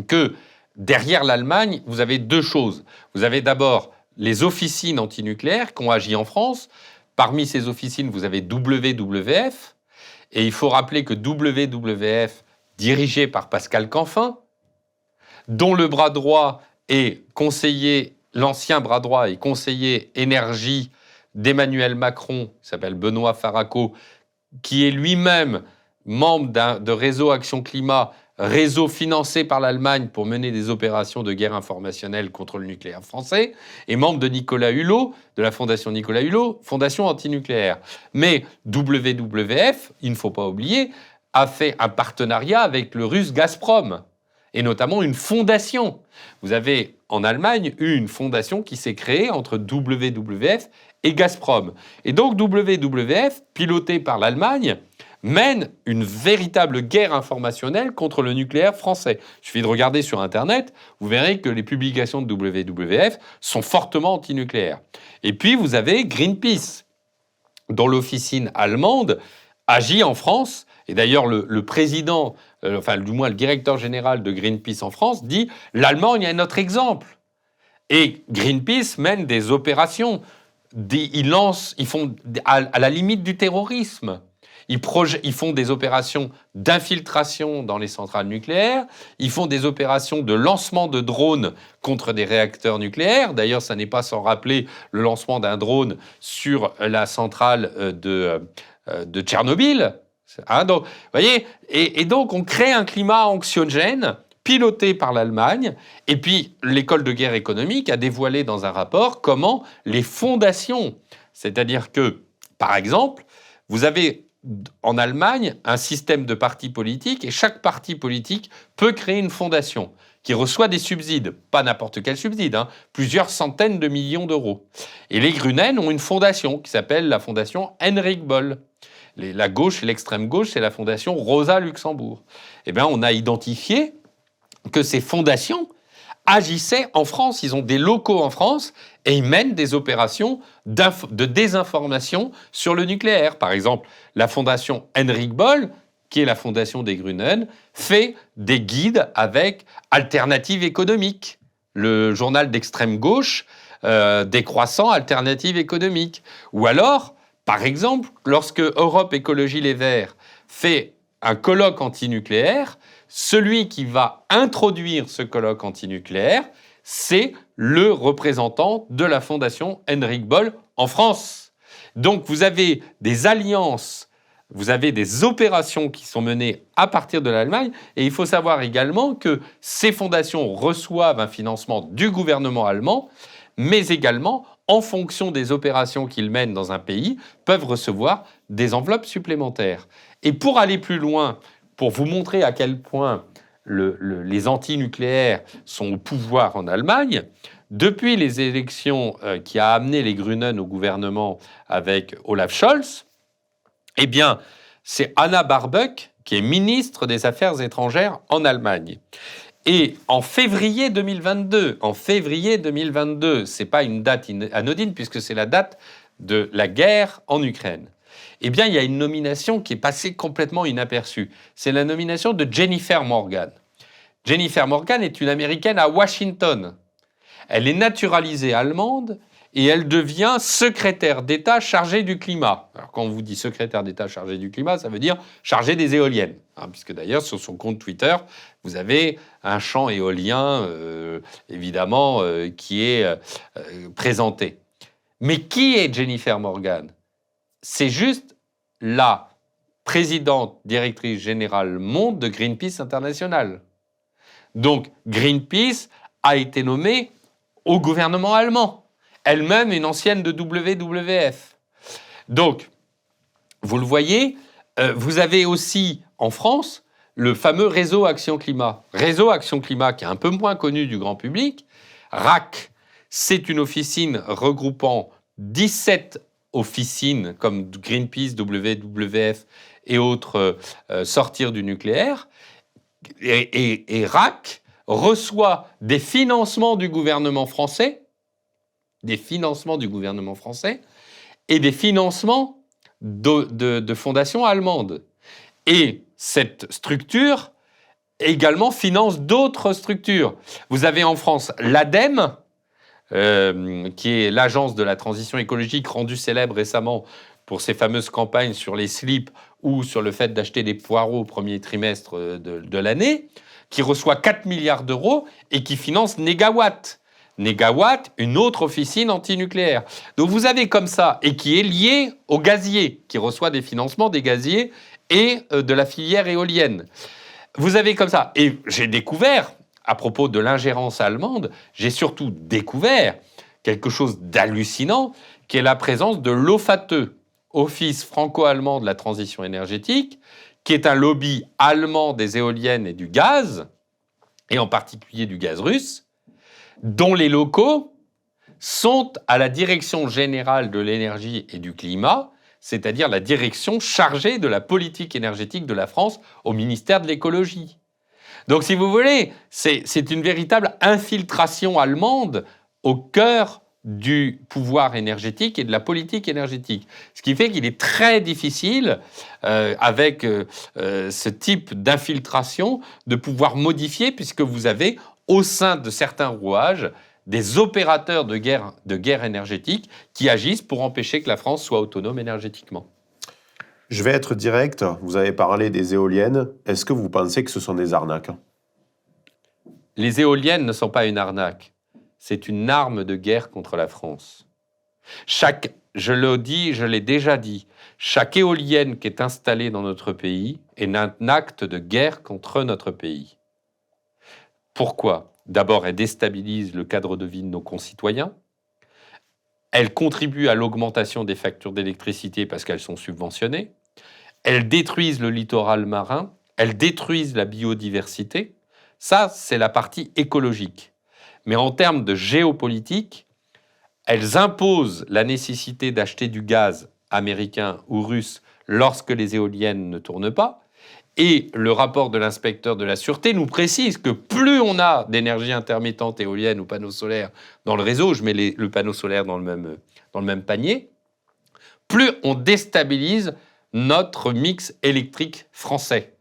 que derrière l'Allemagne, vous avez deux choses. Vous avez d'abord les officines antinucléaires qui ont agi en France. Parmi ces officines, vous avez WWF. Et il faut rappeler que WWF, dirigé par Pascal Canfin, dont le bras droit est conseiller, l'ancien bras droit est conseiller énergie d'Emmanuel Macron, qui s'appelle Benoît Faraco, qui est lui-même membre de Réseau Action Climat, réseau financé par l'Allemagne pour mener des opérations de guerre informationnelle contre le nucléaire français, et membre de Nicolas Hulot, de la Fondation Nicolas Hulot, Fondation antinucléaire. Mais WWF, il ne faut pas oublier, a fait un partenariat avec le russe Gazprom, et notamment une fondation. Vous avez en Allemagne eu une fondation qui s'est créée entre WWF et Gazprom. Et donc WWF, piloté par l'Allemagne, mène une véritable guerre informationnelle contre le nucléaire français. Il suffit de regarder sur Internet, vous verrez que les publications de WWF sont fortement antinucléaires. Et puis vous avez Greenpeace, dont l'officine allemande agit en France. Et d'ailleurs, le président, du moins le directeur général de Greenpeace en France dit « l'Allemagne est notre exemple ». Et Greenpeace mène des opérations, ils font à la limite du terrorisme. Ils font des opérations d'infiltration dans les centrales nucléaires, ils font des opérations de lancement de drones contre des réacteurs nucléaires. D'ailleurs, ça n'est pas sans rappeler le lancement d'un drone sur la centrale de Tchernobyl. Donc, vous voyez, et donc on crée un climat anxiogène piloté par l'Allemagne. Et puis, l'école de guerre économique a dévoilé dans un rapport comment les fondations, c'est-à-dire que, par exemple, vous avez en Allemagne un système de partis politiques et chaque parti politique peut créer une fondation qui reçoit des subsides, pas n'importe quel subside, plusieurs centaines de millions d'euros. Et les Grünen ont une fondation qui s'appelle la fondation Henrik Boll. La gauche et l'extrême gauche, c'est la fondation Rosa Luxembourg. Eh bien, on a identifié que ces fondations agissaient en France. Ils ont des locaux en France et ils mènent des opérations de désinformation sur le nucléaire. Par exemple, la fondation Henrik Boll qui est la Fondation des Grünen, fait des guides avec Alternative économique, le journal d'extrême gauche décroissant Alternative économique. Ou alors, par exemple, lorsque Europe Écologie Les Verts fait un colloque antinucléaire, celui qui va introduire ce colloque antinucléaire, c'est le représentant de la Fondation Henrik Boll en France. Donc vous avez des alliances, vous avez des opérations qui sont menées à partir de l'Allemagne, et il faut savoir également que ces fondations reçoivent un financement du gouvernement allemand, mais également, en fonction des opérations qu'ils mènent dans un pays, peuvent recevoir des enveloppes supplémentaires. Et pour aller plus loin, pour vous montrer à quel point les antinucléaires sont au pouvoir en Allemagne, depuis les élections qui a amené les Grünen au gouvernement avec Olaf Scholz, eh bien, c'est Anna Baerbock qui est ministre des Affaires étrangères en Allemagne. Et en février 2022, c'est pas une date anodine puisque c'est la date de la guerre en Ukraine, eh bien, il y a une nomination qui est passée complètement inaperçue. C'est la nomination de Jennifer Morgan. Jennifer Morgan est une Américaine à Washington. Elle est naturalisée allemande et elle devient secrétaire d'État chargée du climat. Alors, quand on vous dit secrétaire d'État chargée du climat, ça veut dire chargée des éoliennes. Puisque d'ailleurs, sur son compte Twitter, vous avez un champ éolien, évidemment, qui est présenté. Mais qui est Jennifer Morgan ? C'est juste la présidente directrice générale monde de Greenpeace International. Donc, Greenpeace a été nommée au gouvernement allemand. Elle-même une ancienne de WWF. Donc, vous le voyez, vous avez aussi en France le fameux Réseau Action Climat. Réseau Action Climat qui est un peu moins connu du grand public. RAC, c'est une officine regroupant 17 officines comme Greenpeace, WWF et autres sortir du nucléaire. Et RAC reçoit des financements du gouvernement français, et des financements de fondations allemandes. Et cette structure également finance d'autres structures. Vous avez en France l'ADEME, qui est l'agence de la transition écologique rendue célèbre récemment pour ses fameuses campagnes sur les slips ou sur le fait d'acheter des poireaux au premier trimestre de l'année, qui reçoit 4 milliards d'euros et qui finance Négawatt. Négawatt, une autre officine antinucléaire. Donc vous avez comme ça, et qui est lié au gazier, qui reçoit des financements des gaziers et de la filière éolienne. Vous avez comme ça, et j'ai découvert, à propos de l'ingérence allemande, j'ai surtout découvert quelque chose d'hallucinant, qui est la présence de l'OFATE, Office franco-allemand de la transition énergétique, qui est un lobby allemand des éoliennes et du gaz, et en particulier du gaz russe, dont les locaux sont à la Direction générale de l'énergie et du climat, c'est-à-dire la direction chargée de la politique énergétique de la France au ministère de l'écologie. Donc, si vous voulez, c'est une véritable infiltration allemande au cœur du pouvoir énergétique et de la politique énergétique. Ce qui fait qu'il est très difficile, avec ce type d'infiltration, de pouvoir modifier, puisque vous avez, au sein de certains rouages, des opérateurs de guerre énergétique qui agissent pour empêcher que la France soit autonome énergétiquement. Je vais être direct, vous avez parlé des éoliennes. Est-ce que vous pensez que ce sont des arnaques ? Les éoliennes ne sont pas une arnaque. C'est une arme de guerre contre la France. Je le dis, je l'ai déjà dit, chaque éolienne qui est installée dans notre pays est un acte de guerre contre notre pays. Pourquoi ? D'abord, elle déstabilise le cadre de vie de nos concitoyens. Elle contribue à l'augmentation des factures d'électricité parce qu'elles sont subventionnées. Elles détruisent le littoral marin. Elles détruisent la biodiversité. Ça, c'est la partie écologique. Mais en termes de géopolitique, elles imposent la nécessité d'acheter du gaz américain ou russe lorsque les éoliennes ne tournent pas. Et le rapport de l'inspecteur de la Sûreté nous précise que plus on a d'énergie intermittente éolienne ou panneaux solaires dans le réseau, je mets le panneau solaire dans le même panier, plus on déstabilise notre mix électrique français.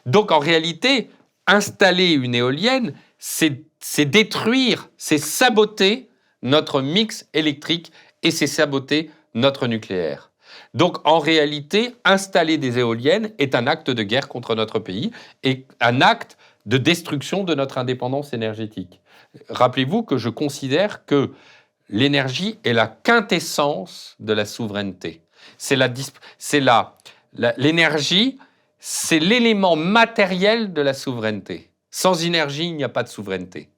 Donc en réalité, installer une éolienne, c'est détruire, c'est saboter notre mix électrique et c'est saboter notre nucléaire. Donc en réalité, installer des éoliennes est un acte de guerre contre notre pays et un acte de destruction de notre indépendance énergétique. Rappelez-vous que je considère que l'énergie est la quintessence de la souveraineté. L'énergie, c'est l'élément matériel de la souveraineté. Sans énergie, il n'y a pas de souveraineté.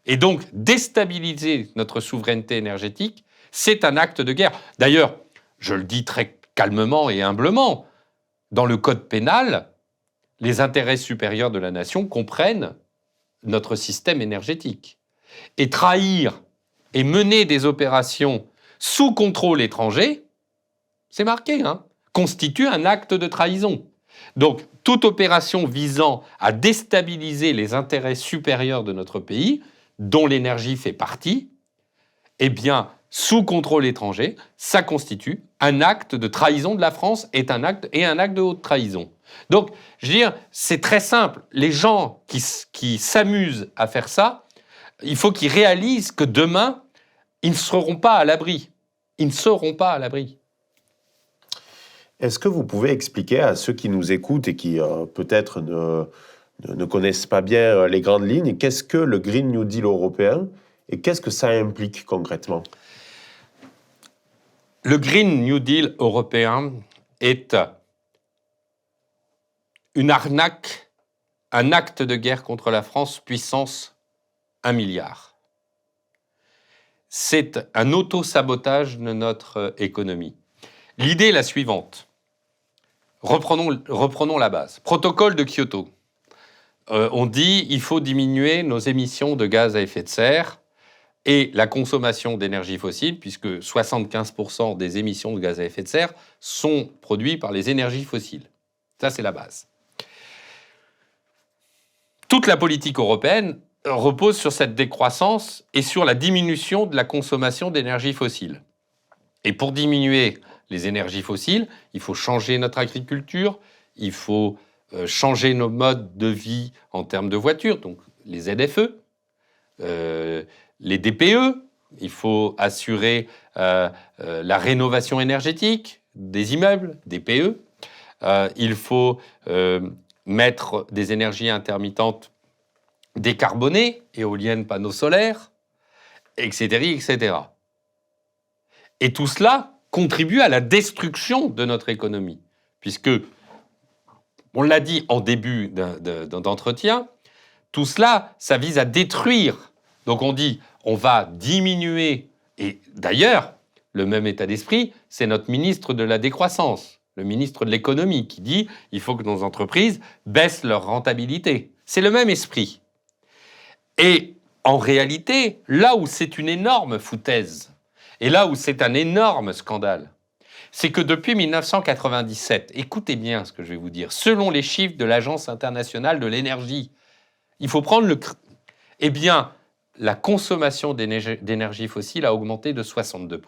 Et donc, déstabiliser notre souveraineté énergétique, c'est un acte de guerre. D'ailleurs, je le dis très calmement et humblement, dans le code pénal, les intérêts supérieurs de la nation comprennent notre système énergétique. Et trahir et mener des opérations sous contrôle étranger, c'est marqué, constitue un acte de trahison. Donc, toute opération visant à déstabiliser les intérêts supérieurs de notre pays, dont l'énergie fait partie, eh bien, sous contrôle étranger, ça constitue un acte de trahison de la France et un acte de haute trahison. Donc, je veux dire, c'est très simple. Les gens qui s'amusent à faire ça, il faut qu'ils réalisent que demain, ils ne seront pas à l'abri. Ils ne seront pas à l'abri. Est-ce que vous pouvez expliquer à ceux qui nous écoutent et qui peut-être ne connaissent pas bien les grandes lignes, qu'est-ce que le Green New Deal européen et qu'est-ce que ça implique concrètement ? Le Green New Deal européen est une arnaque, un acte de guerre contre la France, puissance 1 milliard. C'est un auto-sabotage de notre économie. L'idée est la suivante. Reprenons la base. Protocole de Kyoto. On dit qu'il faut diminuer nos émissions de gaz à effet de serre et la consommation d'énergie fossile, puisque 75% des émissions de gaz à effet de serre sont produites par les énergies fossiles. Ça, c'est la base. Toute la politique européenne repose sur cette décroissance et sur la diminution de la consommation d'énergie fossile. Et pour diminuer les énergies fossiles, il faut changer notre agriculture, il faut changer nos modes de vie en termes de voitures, donc les ZFE, les DPE, il faut assurer la rénovation énergétique des immeubles, des PE, il faut mettre des énergies intermittentes décarbonées, éoliennes, panneaux solaires, etc., etc. Et tout cela contribue à la destruction de notre économie, puisque, on l'a dit en début d'entretien, tout cela, ça vise à détruire. Donc on dit, on va diminuer, et d'ailleurs, le même état d'esprit, c'est notre ministre de la décroissance, le ministre de l'économie, qui dit, il faut que nos entreprises baissent leur rentabilité. C'est le même esprit. Et en réalité, là où c'est une énorme foutaise, et là où c'est un énorme scandale, c'est que depuis 1997, écoutez bien ce que je vais vous dire, selon les chiffres de l'Agence internationale de l'énergie, il faut prendre eh bien, la consommation d'énergie fossile a augmenté de 62%.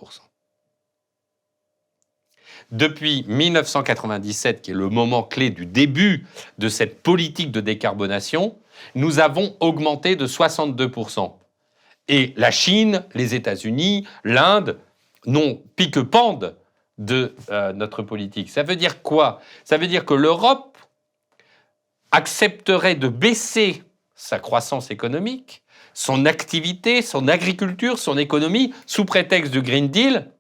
Depuis 1997, qui est le moment clé du début de cette politique de décarbonation, nous avons augmenté de 62%. Et la Chine, les États-Unis, l'Inde n'ont pique-pende de notre politique. Ça veut dire quoi ? Ça veut dire que l'Europe accepterait de baisser sa croissance économique, son activité, son agriculture, son économie, sous prétexte du Green Deal,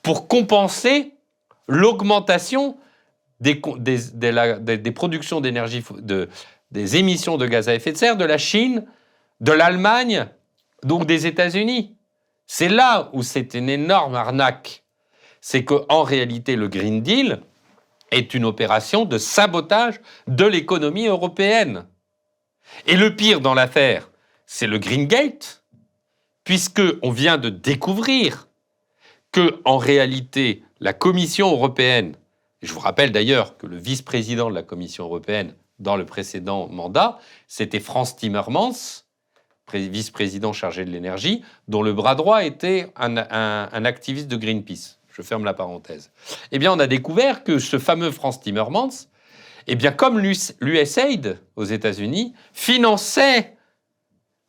pour compenser l'augmentation des productions d'énergie, des émissions de gaz à effet de serre de la Chine, de l'Allemagne, donc des États-Unis. C'est là où c'est une énorme arnaque. C'est qu'en réalité, le Green Deal est une opération de sabotage de l'économie européenne. Et le pire dans l'affaire, c'est le Green Gate, puisqu'on vient de découvrir qu'en réalité, la Commission européenne, je vous rappelle d'ailleurs que le vice-président de la Commission européenne dans le précédent mandat, c'était Frans Timmermans, vice-président chargé de l'énergie, dont le bras droit était un activiste de Greenpeace. Je ferme la parenthèse. Eh bien, on a découvert que ce fameux Frans Timmermans, eh bien, comme l'USAID aux États-Unis, finançait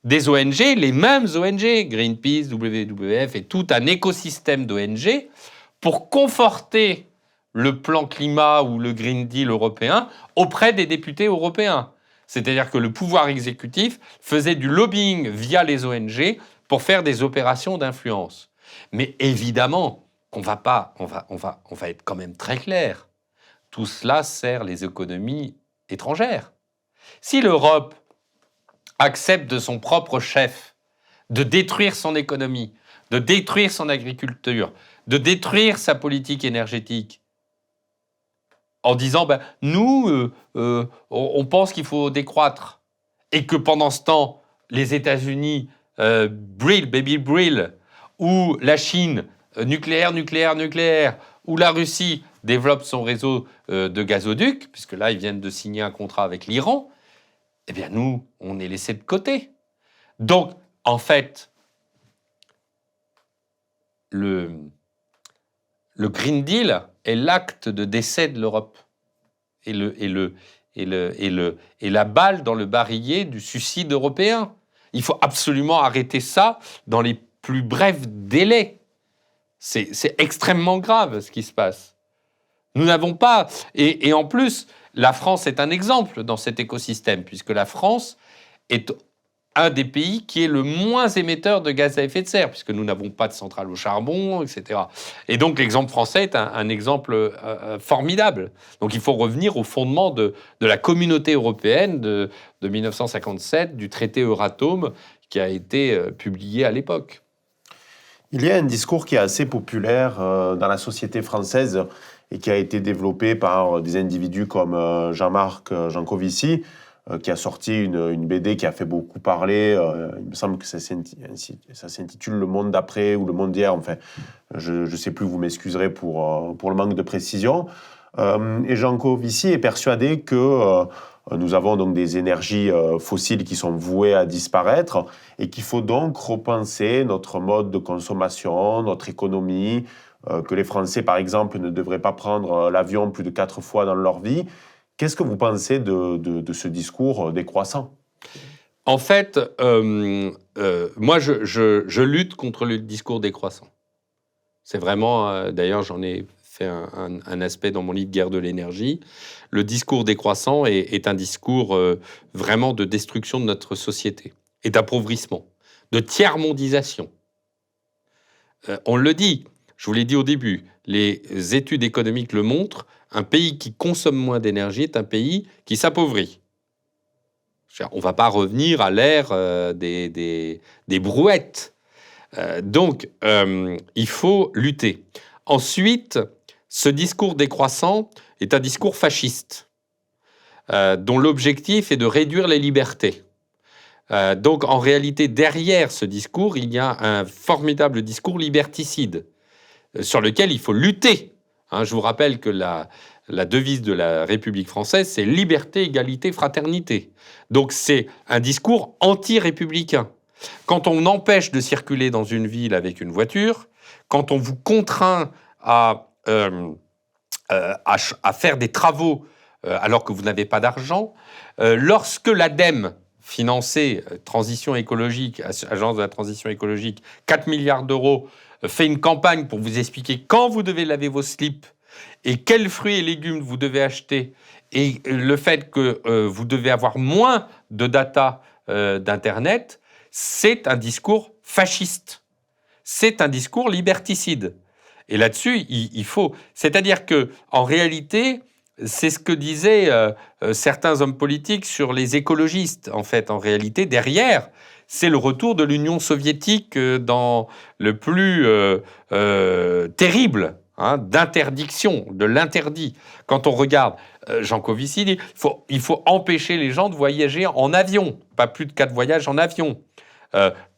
des ONG, les mêmes ONG, Greenpeace, WWF et tout un écosystème d'ONG, pour conforter le plan climat ou le Green Deal européen auprès des députés européens. C'est-à-dire que le pouvoir exécutif faisait du lobbying via les ONG pour faire des opérations d'influence. Mais évidemment, on va être quand même très clair. Tout cela sert les économies étrangères. Si l'Europe accepte de son propre chef de détruire son économie, de détruire son agriculture, de détruire sa politique énergétique, en disant nous, on pense qu'il faut décroître, et que pendant ce temps, les États-Unis brillent, ou la Chine nucléaire, ou la Russie développe son réseau de gazoducs, puisque là, ils viennent de signer un contrat avec l'Iran, eh bien nous, on est laissés de côté. Donc, en fait, le Green Deal est l'acte de décès de l'Europe et la balle dans le barillet du suicide européen. Il faut absolument arrêter ça dans les plus brefs délais. C'est extrêmement grave ce qui se passe. Nous n'avons pas... Et en plus, la France est un exemple dans cet écosystème, puisque la France est un des pays qui est le moins émetteur de gaz à effet de serre, puisque nous n'avons pas de centrale au charbon, etc. Et donc l'exemple français est un exemple formidable. Donc il faut revenir au fondement de la communauté européenne de 1957, du traité Euratom, qui a été publié à l'époque. Il y a un discours qui est assez populaire dans la société française et qui a été développé par des individus comme Jean-Marc Jancovici, qui a sorti une BD qui a fait beaucoup parler. Il me semble que ça s'intitule Le Monde d'après ou Le Monde d'hier. Enfin, je ne sais plus, vous m'excuserez pour le manque de précision. Et Jancovici est persuadé que nous avons donc des énergies fossiles qui sont vouées à disparaître et qu'il faut donc repenser notre mode de consommation, notre économie, que les Français, par exemple, ne devraient pas prendre l'avion plus de 4 fois dans leur vie. Qu'est-ce que vous pensez de ce discours décroissant ? En fait, moi, je lutte contre le discours décroissant. C'est vraiment... d'ailleurs, j'en ai fait un aspect dans mon livre « Guerre de l'énergie ». Le discours décroissant est un discours vraiment de destruction de notre société et d'appauvrissement, de tiers-mondisation. On le dit, je vous l'ai dit au début, les études économiques le montrent, un pays qui consomme moins d'énergie est un pays qui s'appauvrit. On ne va pas revenir à l'ère des brouettes. Donc, il faut lutter. Ensuite, ce discours décroissant est un discours fasciste, dont l'objectif est de réduire les libertés. Donc, en réalité, derrière ce discours, il y a un formidable discours liberticide, sur lequel il faut lutter. Je vous rappelle que la devise de la République française, c'est liberté, égalité, fraternité. Donc c'est un discours anti-républicain. Quand on empêche de circuler dans une ville avec une voiture, quand on vous contraint à faire des travaux alors que vous n'avez pas d'argent, lorsque l'ADEME, financée Transition écologique, Agence de la transition écologique, 4 milliards d'euros, fait une campagne pour vous expliquer quand vous devez laver vos slips et quels fruits et légumes vous devez acheter, et le fait que vous devez avoir moins de data d'Internet, c'est un discours fasciste. C'est un discours liberticide. Et là-dessus, il faut... C'est-à-dire que, en réalité, c'est ce que disaient certains hommes politiques sur les écologistes. En fait, en réalité, derrière, c'est le retour de l'Union soviétique dans le plus terrible, d'interdiction, de l'interdit. Quand on regarde, Jancovici dit il faut empêcher les gens de voyager en avion, pas plus de 4 voyages en avion.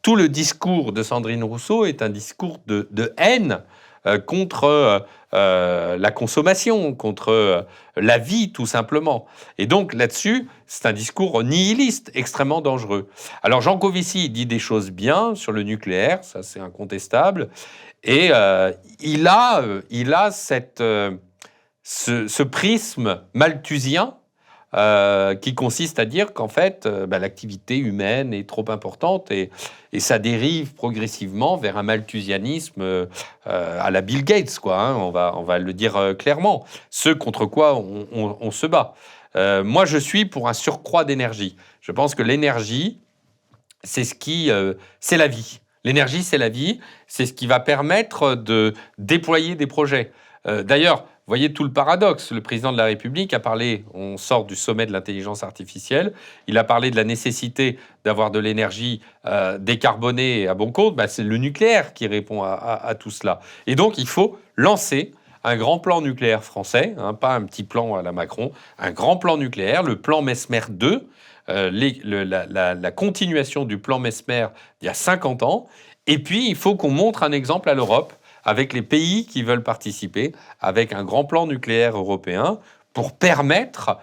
Tout le discours de Sandrine Rousseau est un discours de haine contre la consommation, contre la vie, tout simplement. Et donc, là-dessus, c'est un discours nihiliste, extrêmement dangereux. Alors, Jean Covici dit des choses bien sur le nucléaire, ça c'est incontestable, et il a ce prisme malthusien qui consiste à dire qu'en fait, l'activité humaine est trop importante et ça dérive progressivement vers un malthusianisme à la Bill Gates, quoi. Hein, on va le dire clairement. Ce contre quoi on se bat. Moi, je suis pour un surcroît d'énergie. Je pense que l'énergie, c'est c'est la vie. L'énergie, c'est la vie. C'est ce qui va permettre de déployer des projets. D'ailleurs, vous voyez tout le paradoxe. Le président de la République a parlé, on sort du sommet de l'intelligence artificielle, il a parlé de la nécessité d'avoir de l'énergie décarbonée et à bon compte. C'est le nucléaire qui répond à tout cela. Et donc, il faut lancer un grand plan nucléaire français, hein, pas un petit plan à la Macron, un grand plan nucléaire, le plan Messmer 2, la continuation du plan Messmer d'il y a 50 ans. Et puis, il faut qu'on montre un exemple à l'Europe, avec les pays qui veulent participer, avec un grand plan nucléaire européen pour permettre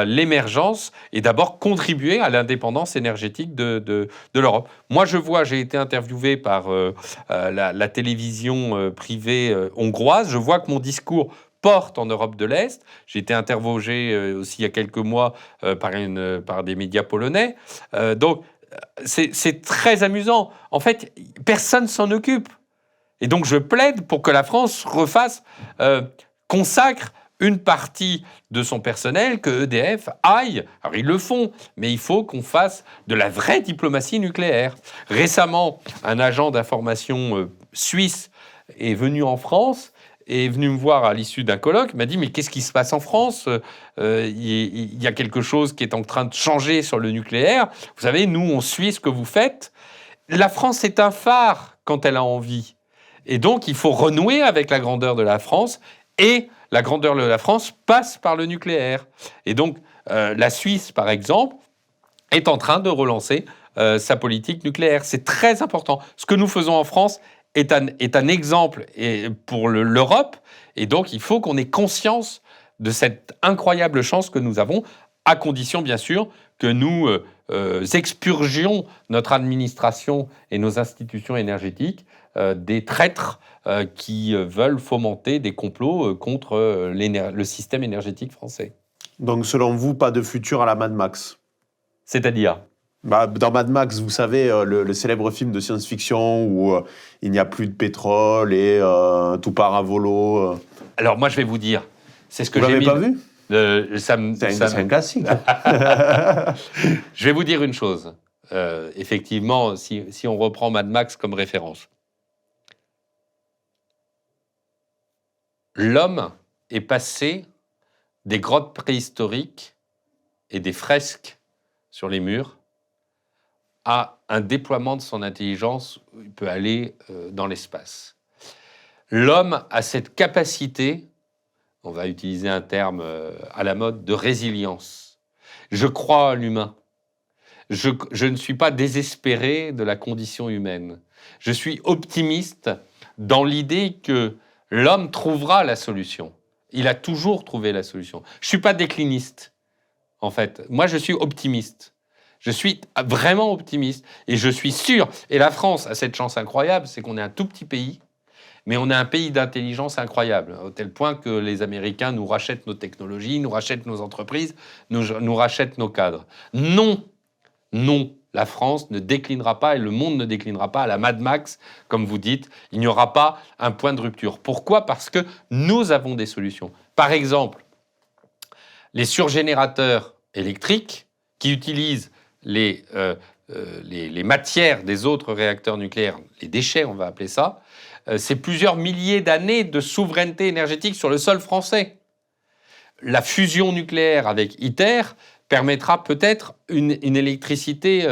l'émergence et d'abord contribuer à l'indépendance énergétique de l'Europe. Moi, j'ai été interviewé par la télévision privée hongroise. Je vois que mon discours porte en Europe de l'Est. J'ai été interrogé aussi il y a quelques mois par des médias polonais. Donc, c'est très amusant. En fait, personne s'en occupe. Et donc, je plaide pour que la France consacre une partie de son personnel, que EDF aille. Alors, ils le font, mais il faut qu'on fasse de la vraie diplomatie nucléaire. Récemment, un agent d'information suisse est venu en France et est venu me voir à l'issue d'un colloque, m'a dit « Mais qu'est-ce qui se passe en France ? Il y a quelque chose qui est en train de changer sur le nucléaire. Vous savez, nous, on suit ce que vous faites. La France est un phare quand elle a envie. Et donc, il faut renouer avec la grandeur de la France. Et la grandeur de la France passe par le nucléaire. Et donc, la Suisse, par exemple, est en train de relancer sa politique nucléaire. C'est très important. Ce que nous faisons en France est un exemple pour l'Europe. Et donc, il faut qu'on ait conscience de cette incroyable chance que nous avons, à condition, bien sûr, que nous expurgions notre administration et nos institutions énergétiques des traîtres qui veulent fomenter des complots contre le système énergétique français. Donc, selon vous, pas de futur à la Mad Max ? C'est-à-dire ? Dans Mad Max, vous savez, le célèbre film de science-fiction où il n'y a plus de pétrole et tout part à volo. Alors, moi, je vais vous dire, c'est ce que vous j'ai mis... Vous l'avez pas vu ? C'est un classique. Je vais vous dire une chose. Effectivement, si on reprend Mad Max comme référence, l'homme est passé des grottes préhistoriques et des fresques sur les murs à un déploiement de son intelligence où il peut aller dans l'espace. L'homme a cette capacité, on va utiliser un terme à la mode, de résilience. Je crois à l'humain. Je ne suis pas désespéré de la condition humaine. Je suis optimiste dans l'idée que l'homme trouvera la solution. Il a toujours trouvé la solution. Je ne suis pas décliniste, en fait. Moi, je suis optimiste. Je suis vraiment optimiste. Et je suis sûr, et la France a cette chance incroyable, c'est qu'on est un tout petit pays, mais on est un pays d'intelligence incroyable, au tel point que les Américains nous rachètent nos technologies, nous rachètent nos entreprises, nous rachètent nos cadres. Non, la France ne déclinera pas et le monde ne déclinera pas à la Mad Max, comme vous dites. Il n'y aura pas un point de rupture. Pourquoi ? Parce que nous avons des solutions. Par exemple, les surgénérateurs électriques qui utilisent les matières des autres réacteurs nucléaires, les déchets, on va appeler ça, c'est plusieurs milliers d'années de souveraineté énergétique sur le sol français. La fusion nucléaire avec ITER permettra peut-être une électricité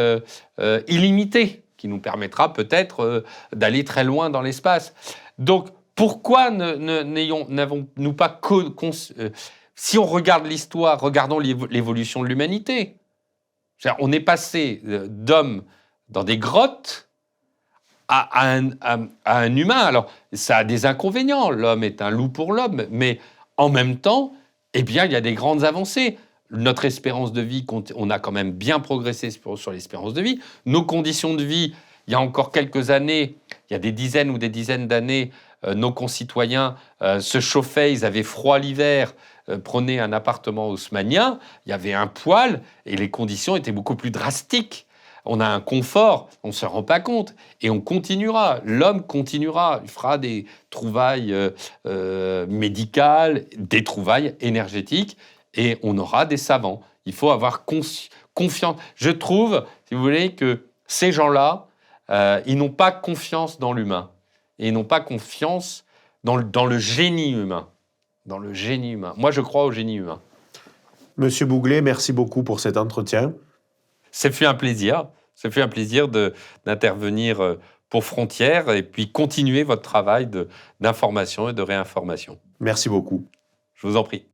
illimitée, qui nous permettra peut-être d'aller très loin dans l'espace. Donc, pourquoi n'avons-nous pas... si on regarde l'histoire, regardons l'évolution de l'humanité. On est passé d'hommes dans des grottes à un humain. Alors, ça a des inconvénients. L'homme est un loup pour l'homme, mais en même temps, eh bien, il y a des grandes avancées. Notre espérance de vie, on a quand même bien progressé sur l'espérance de vie. Nos conditions de vie, il y a encore quelques années, il y a des dizaines ou des dizaines d'années, nos concitoyens se chauffaient, ils avaient froid l'hiver, prenaient un appartement haussmannien, il y avait un poêle et les conditions étaient beaucoup plus drastiques. On a un confort, on ne se rend pas compte. Et on continuera. L'homme continuera. Il fera des trouvailles médicales, des trouvailles énergétiques, et on aura des savants. Il faut avoir confiance. Je trouve, si vous voulez, que ces gens-là, ils n'ont pas confiance dans l'humain. Et ils n'ont pas confiance dans le génie humain. Dans le génie humain. Moi, je crois au génie humain. Monsieur Bouglet, merci beaucoup pour cet entretien. Ça fait un plaisir. Ça fait un plaisir d'intervenir pour Frontières et puis continuer votre travail d'information et de réinformation. Merci beaucoup. Je vous en prie.